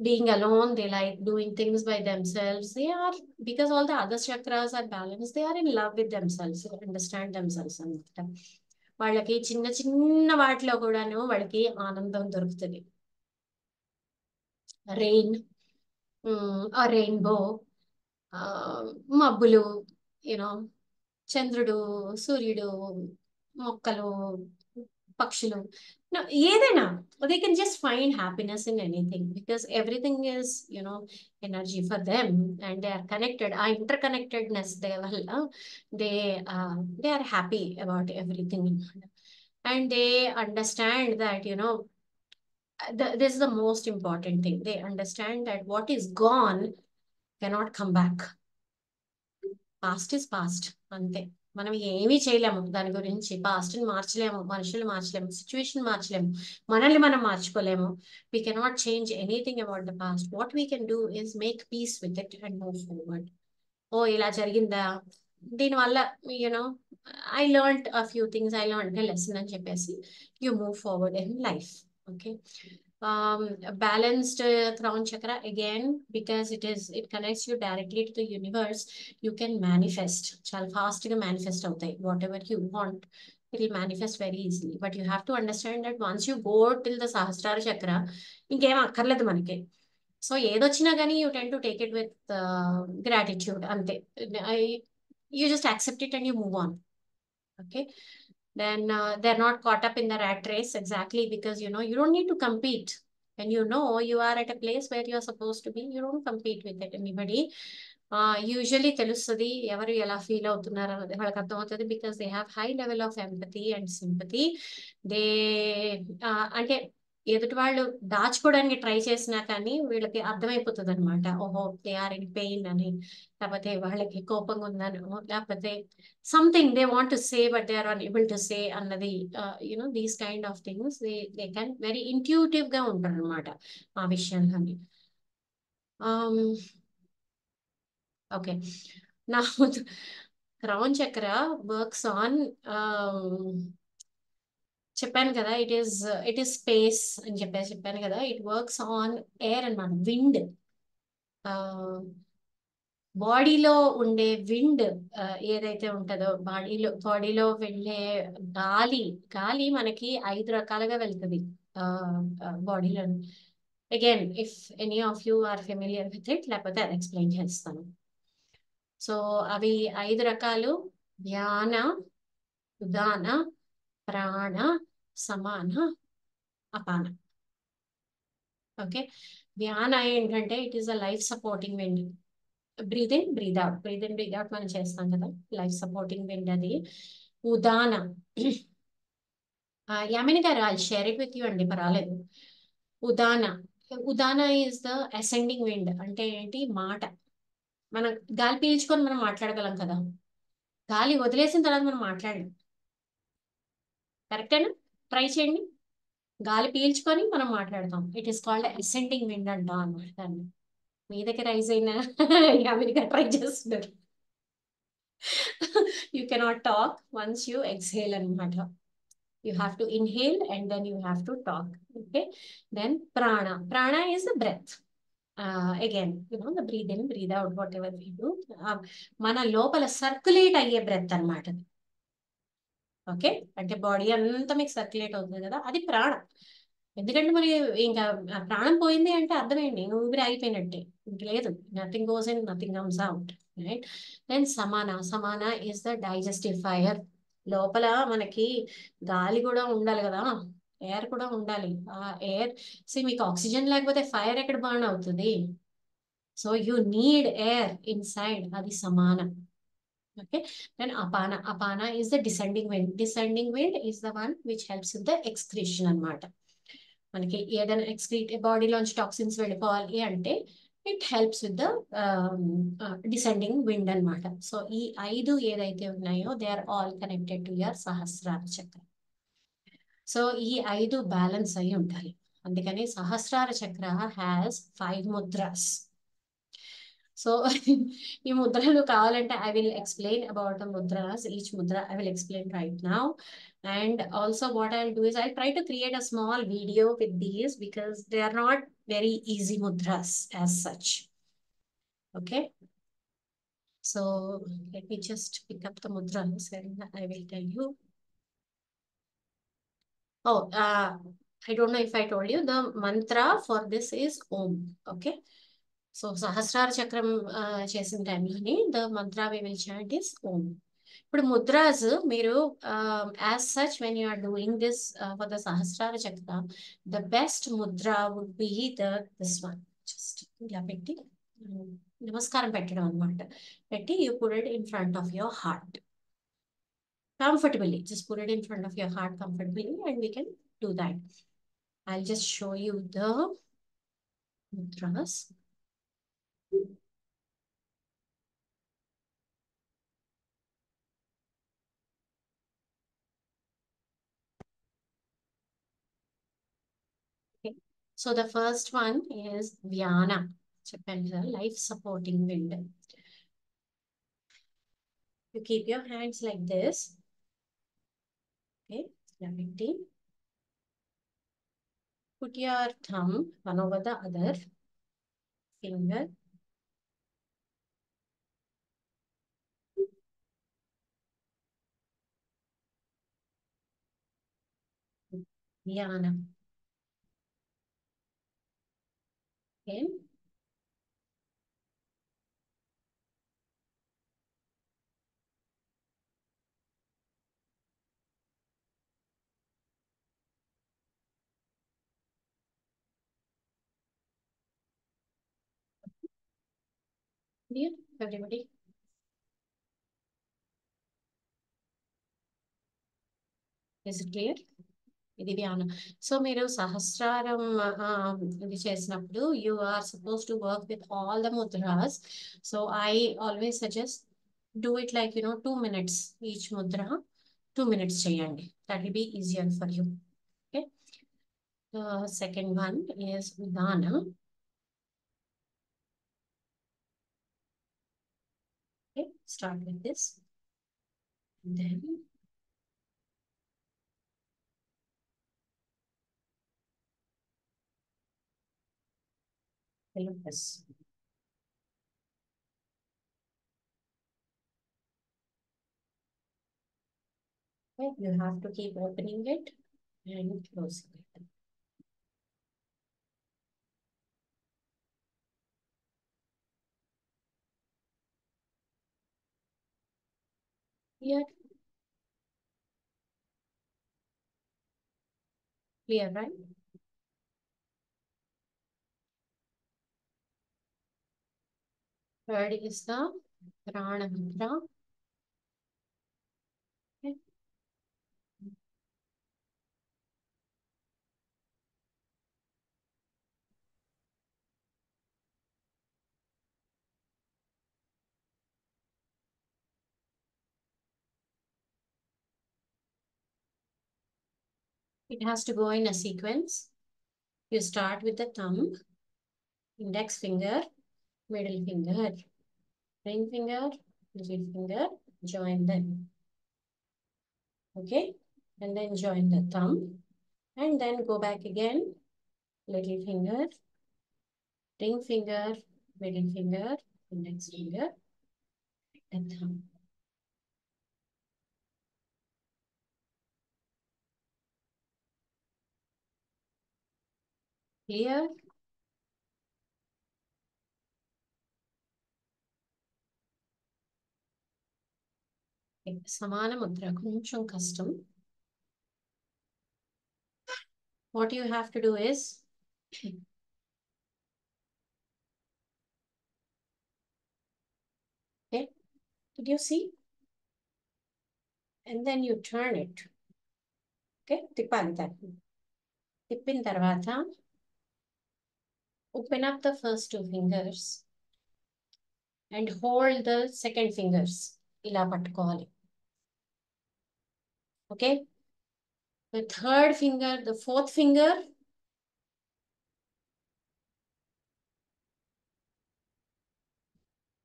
being alone, they like doing things by themselves. They are, because all the other chakras are balanced, they are in love with themselves, they understand themselves అనమాట. వాళ్ళకి చిన్న చిన్న వాటిలో కూడాను వాళ్ళకి ఆనందం దొరుకుతుంది. రెయిన్, ఆ రెయిన్బో, మబ్బులు, యూనో చంద్రుడు, సూర్యుడు, మొక్కలు, పక్షులు, ఏదైనా they can just find happiness in anything because everything is energy for them and they are connected. ఆ ఇంటర్ కనెక్టెడ్నెస్ వల్ల they they are happy about everything and they understand that this is the most important thing. They understand that what is gone cannot come back. Past is past అంతే, మనం ఏమీ చేయలేము దాని గురించి. పాస్ట్ని మార్చలేము, మనుషులు మార్చలేము, situation మార్చలేము, మనల్ని మనం మార్చుకోలేము. We cannot change anything about the past. What we can do is make peace with it and move forward. ఓ ఇలా జరిగిందా, దీనివల్ల you know I learned a few things, I learned a lesson అని చెప్పేసి you move forward in life. Okay, balanced crown chakra again, because it connects you directly to the universe. You can manifest చాలా fast గా manifest అవుతాయి, whatever you want it will manifest very easily. But you have to understand that once you go till the sahasrara chakra ఇంకేం అక్కర్లేదు మనకి. So ఏదొచ్చినా కానీ you tend to take it with gratitude అంతే. You just accept it and you move on. Okay, then they're not caught up in the rat race, exactly, because you don't need to compete. When you are at a place where you are supposed to be, you don't compete with it anybody. Usually తెలుస్తుంది ఎవరు ఎలా feel అవుతున్నారు అన్నది వాళ్ళకి అర్థమవుతుంది, because they have high level of empathy and sympathy. They అంటే ఎదుటి వాళ్ళు దాచుకోవడానికి ట్రై చేసినా కానీ వీళ్ళకి అర్థమైపోతుంది అనమాట, ఓహో దే ఆర్ ఇన్ పెయిన్ అని, లేకపోతే వాళ్ళకి కోపంగా ఉందని, లేకపోతే something they want to say but they are unable to say అన్నది. These kind of things they can very intuitive గా ఉంటారు అనమాట ఆ విషయంలోని. ఓకే. నా క్రౌన్ చక్ర వర్క్స్ ఆన్, చెప్పాను కదా, ఇట్ ఈస్ స్పేస్ అని చెప్పాను కదా. ఇట్ వర్క్స్ ఆన్ ఎయిర్ అన్నమాట, విండ్. బాడీలో ఉండే విండ్ ఏదైతే ఉంటుందో, బాడీలో వెళ్ళే గాలి గాలి మనకి 5 రకాలుగా వెళ్తుంది బాడీలో. Again, if any of you are familiar with it, లేకపోతే అది ఎక్స్ప్లెయిన్ చేస్తాను. సో అవి 5 రకాలు: ధ్యాన, ఉదాన, ప్రాణ, సమాన, అపాన. ఓకే. ధ్యాన ఏంటంటే it is a life supporting wind. Breathe in, breathe out మనం చేస్తాం కదా, లైఫ్ సపోర్టింగ్ విండ్ అది. ఉదాన, యామిని గారు, I share it with you అండి, పర్వాలేదు. Udana Udana is the ascending wind. అంటే ఏంటి, మాట. మనం గాలి పీల్చుకొని మనం మాట్లాడగలం కదా, గాలి వదిలేసిన తర్వాత మనం మాట్లాడలేం. కరెక్టేనా? ట్రై చేయండి. గాలి పీల్చుకొని మనం మాట్లాడతాం. It is called ascending wind అంటాం అన్నమాట దాన్ని. మీ దగ్గర రైజ్ అయినా అమెరికా ట్రై చేస్తున్నారు. You cannot talk once you exhale అనమాట. You have to inhale and then you have to talk. Okay. Then prana is the breath. Again the breathe in, breathe out, whatever we do, మన లోపల circulate అయ్యే breath అనమాట. Okay. అంటే body అంతా మీకు circulate అవుతుంది కదా, అది ప్రాణం. ఎందుకంటే మరి ఇంకా ప్రాణం పోయింది అంటే అర్థం ఏంటి, ఊపిరి ఆగిపోయినట్టే, ఇంక లేదు. Nothing goes in, nothing comes out. Right. Then Samana is the digestive fire. లోపల మనకి గాలి కూడా ఉండాలి కదా, ఎయిర్ కూడా ఉండాలి. ఆ ఎయిర్, మీకు ఆక్సిజన్ లేకపోతే ఫైర్ ఎక్కడ బర్న్ అవుతుంది? So you need air inside, అది సమాన. Okay, then apana is the descending wind. Descending wind is the one which helps with the excretion అన్నమాట. మనకి ఏదైనా ఎక్స్క్రీట్ బాడీలోంచి టాక్సిన్స్ వెళ్ళిపోవాలి అంటే it helps with the descending wind అన్నమాట. So ఈ 5 ఏదైతే ఉన్నాయో they are all connected to your Sahasrara chakra. So ఈ 5 బ్యాలెన్స్ అయి ఉండాలి. అందుకని సహస్రార చక్ర హ్యాస్ 5 ముద్రాస్. సో ఈ ముద్రలు కావాలంటే I will explain about the mudras. Each mudra I will explain right now. And also what I'll do is I'll try to create a small video with these because they are not very easy mudras as such. Okay. So let me just pick up the mudras and I will tell you. Oh, I don't know if I told you, the mantra for this is Om. Okay. So సహస్రార చక్రం చేసిన టైంలోని the mantra we will chant is Om. ఇప్పుడు ముద్రాస్ మీరు as such when you are doing this for the Sahasrara chakra, the best mudra would be this one. Just ఇలా పెట్టి నమస్కారం పెట్టడం అనమాట. పెట్టి you put it in front of your heart comfortably. Just put it in front of your heart comfortably and we can do that. I'll just show you the mudras. Okay. So the first one is Dhyana, life supporting wind. You keep your hands like this. Okay. Put your thumb one over the other finger. Dhyana. Okay. Clear, everybody? Is it clear? ఇది ధ్యానం. So మీరు సహస్రారం ఇది చేసినప్పుడు you are suppose to work with all the mudras. So I always suggest do it like 2 minutes each mudra. 2 minutes చేయండి. That will be easier for you. Okay. Second one is Udana. start with this, and then this. Okay, you have to keep opening it and closing it. Here. Clear, right? Third is the Prana Mudra. Okay. It has to go in a sequence. You start with the thumb, index finger, middle finger, ring finger, little finger, join them. Okay, and then join the thumb, and then go back again, little finger, ring finger, middle finger, index finger, and thumb. Clear? Samana mudra, koncham custom. What you have to do is, okay, did you see? And then you turn it. Okay, tippali దాన్ని. తిప్పిన తర్వాత open up the first two fingers and hold the second fingers. ఇలా పట్టుకోవాలి. Okay, the third finger, the fourth finger,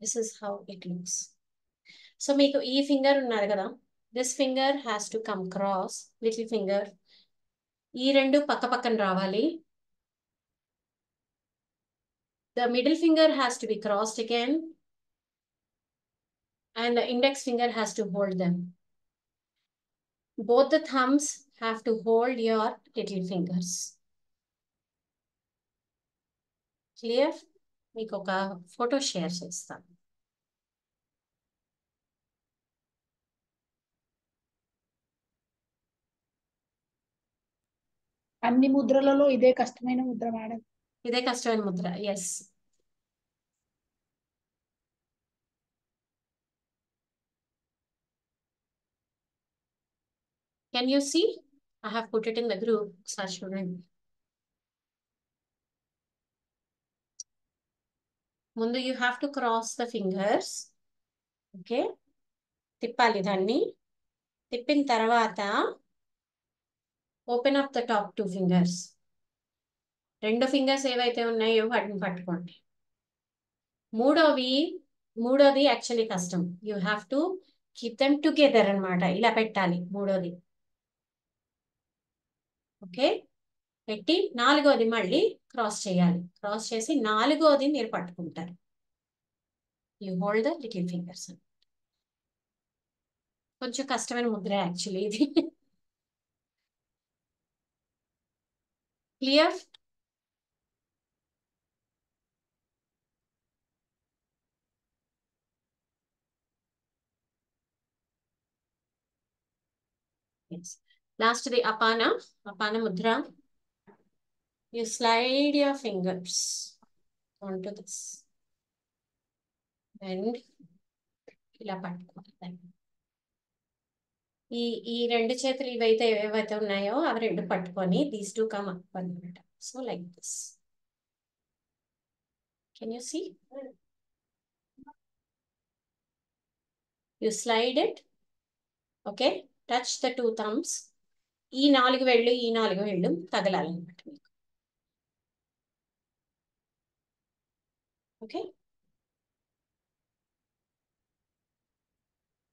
this is how it looks. So మీకు ఈ finger ఉన్నారు కదా, this finger has to come cross, little finger. ఈ రెండు పక్క పక్కన రావాలి. The middle finger has to be crossed again, and the index finger has to hold them. Both the thumbs have to hold your little fingers. Clear? మీకు ఒక photo share చేస్తాను. అన్ని ముద్రలలో ఇదే కష్టమైన ముద్ర మేడం. ఇదే కష్టమైన Mudra. Yes. Can you see? I have put it in the group. చూడండి. ముందు you have to cross the fingers. Okay, తిప్పాలి దాన్ని. తిప్పిన తర్వాత open up the top two fingers. రెండు ఫింగర్స్ ఏవైతే ఉన్నాయో వాటిని పట్టుకోండి. మూడోది యాక్చువల్లీ కష్టం. You have to keep them together అనమాట. ఇలా పెట్టాలి మూడోది. ఓకే, పెట్టి నాలుగోది మళ్ళీ క్రాస్ చేయాలి. క్రాస్ చేసి నాలుగోది మీరు పట్టుకుంటారు. You hold the little fingers. కొంచెం కష్టమైన ముద్ర యాక్చువల్లీ ఇది. Clear? Last the apana mudra. You slide your fingers onto this and ఇలా పట్టుకోవాలి. ఈ రెండు చేతులు ఏవైతే ఉన్నాయో అవి రెండు పట్టుకొని these two come up అన్నమాట. So like this. Can you see? You slide it. Okay, touch the two thumbs. ఈ నాలుగు వేళ్ళు తగలాలన్నమాట మీకు. Okay,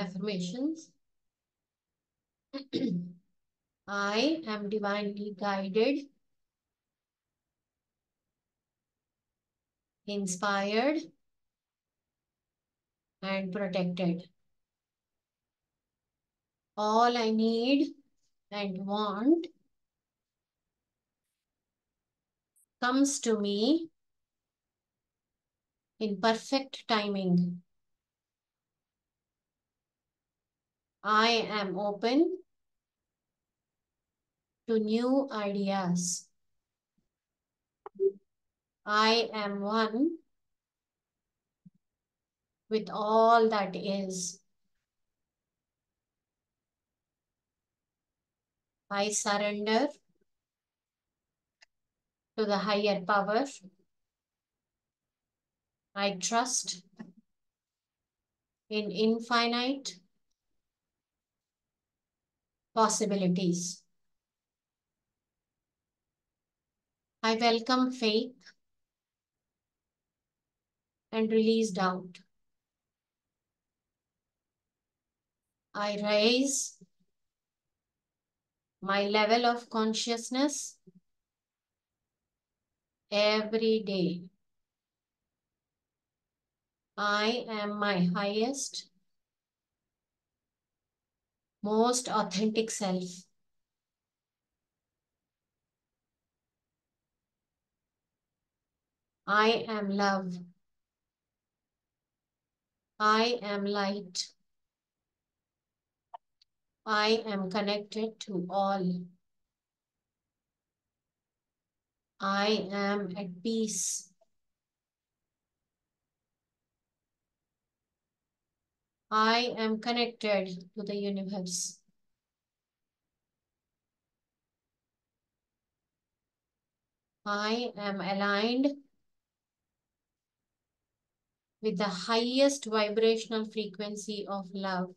affirmations. I am divinely guided, inspired, and protected. All I need and want comes to me in perfect timing. I am open to new ideas. I am one with all that is. I surrender to the higher power. I trust in infinite possibilities. I welcome faith and release doubt. I raise my level of consciousness every day. I am my highest, most authentic self. I am love. I am light. I am connected to all. I am at peace. I am connected to the universe. I am aligned with the highest vibrational frequency of love.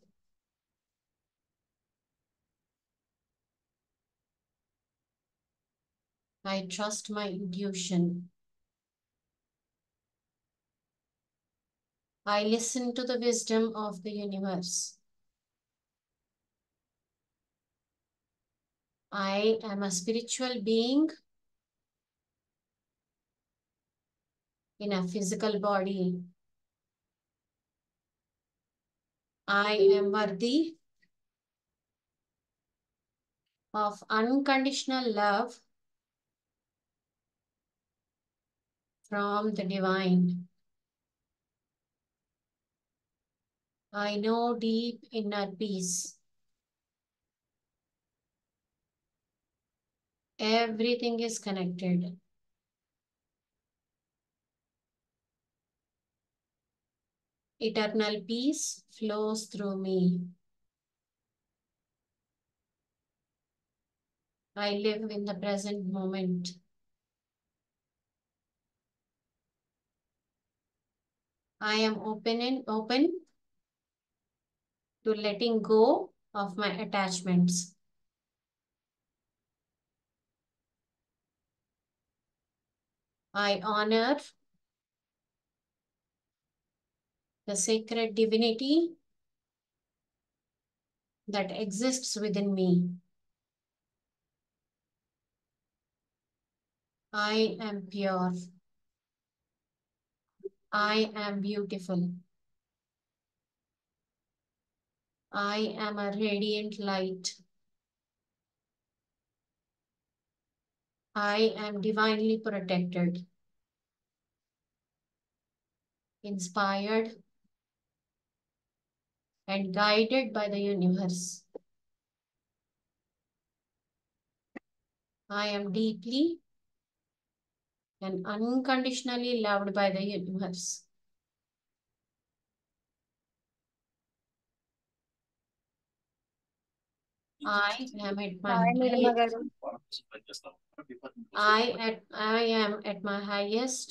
I trust my intuition. I listen to the wisdom of the universe. I am a spiritual being in a physical body. I am worthy of unconditional love from the divine. I know deep inner peace. Everything is connected. Eternal peace flows through me. I live in the present moment. I am open to letting go of my attachments. I honor the sacred divinity that exists within me. I am pure. I am beautiful. I am a radiant light. I am divinely protected, inspired, and guided by the universe. I am deeply and unconditionally loved by the universe. I am at my hi Nirma గారు. I am at my highest,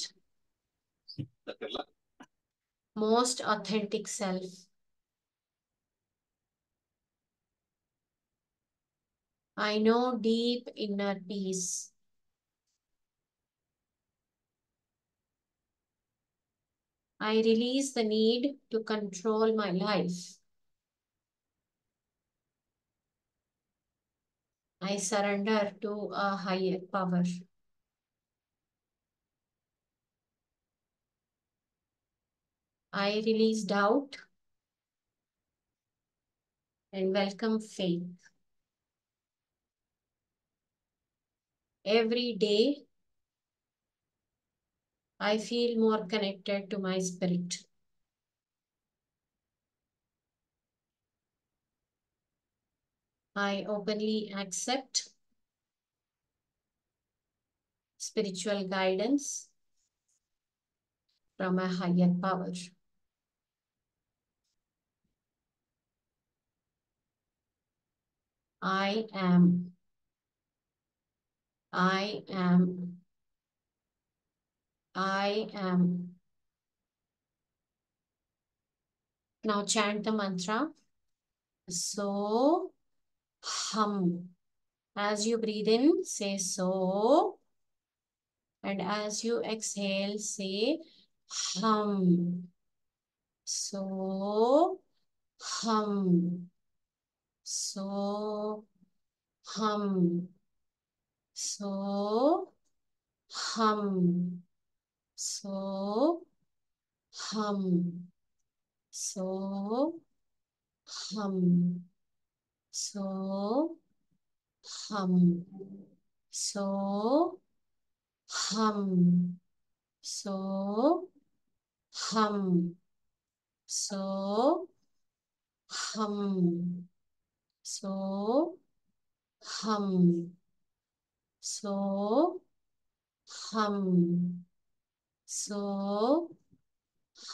most authentic self. I know deep inner peace. I release the need to control my life. I surrender to a higher power. I release doubt and welcome faith. Every day, I feel more connected to my spirit. I openly accept spiritual guidance from a higher power. I am. I am. I am. Now chant the mantra. So, hum. As you breathe in, say so. And as you exhale, say hum. So, hum. So, hum. So, hum. So, hum. So, hum. So, hum. So, hum. So, hum. So, hum. So, hum. So, hum. So,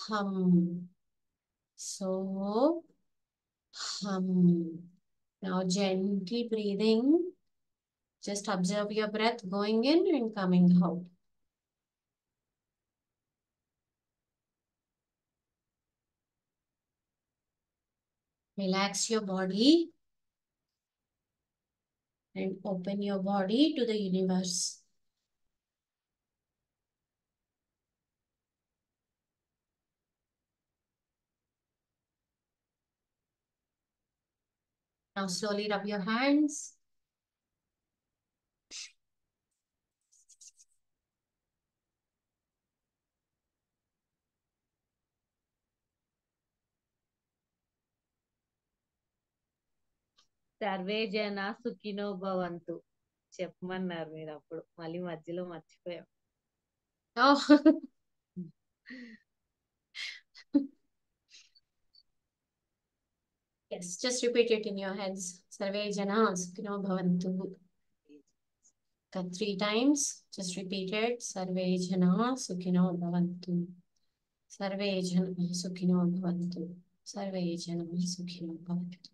hum. So, hum. Now gently breathing. Just observe your breath going in and coming out. Relax your body and open your body to the universe. Now slowly rub your hands. Survey జన సుఖినో భవంతు చెప్పమన్నారు మీరు అప్పుడు మళ్ళీ మధ్యలో మర్చిపోయాం. Oh. Yes, just repeat it in your heads. Sarve jana sukhino bhavantu. 3 times. Just repeat it. Sarve jana sukhino bhavantu. Sarve jana sukhino bhavantu. Sarve jana sukhino bhavantu.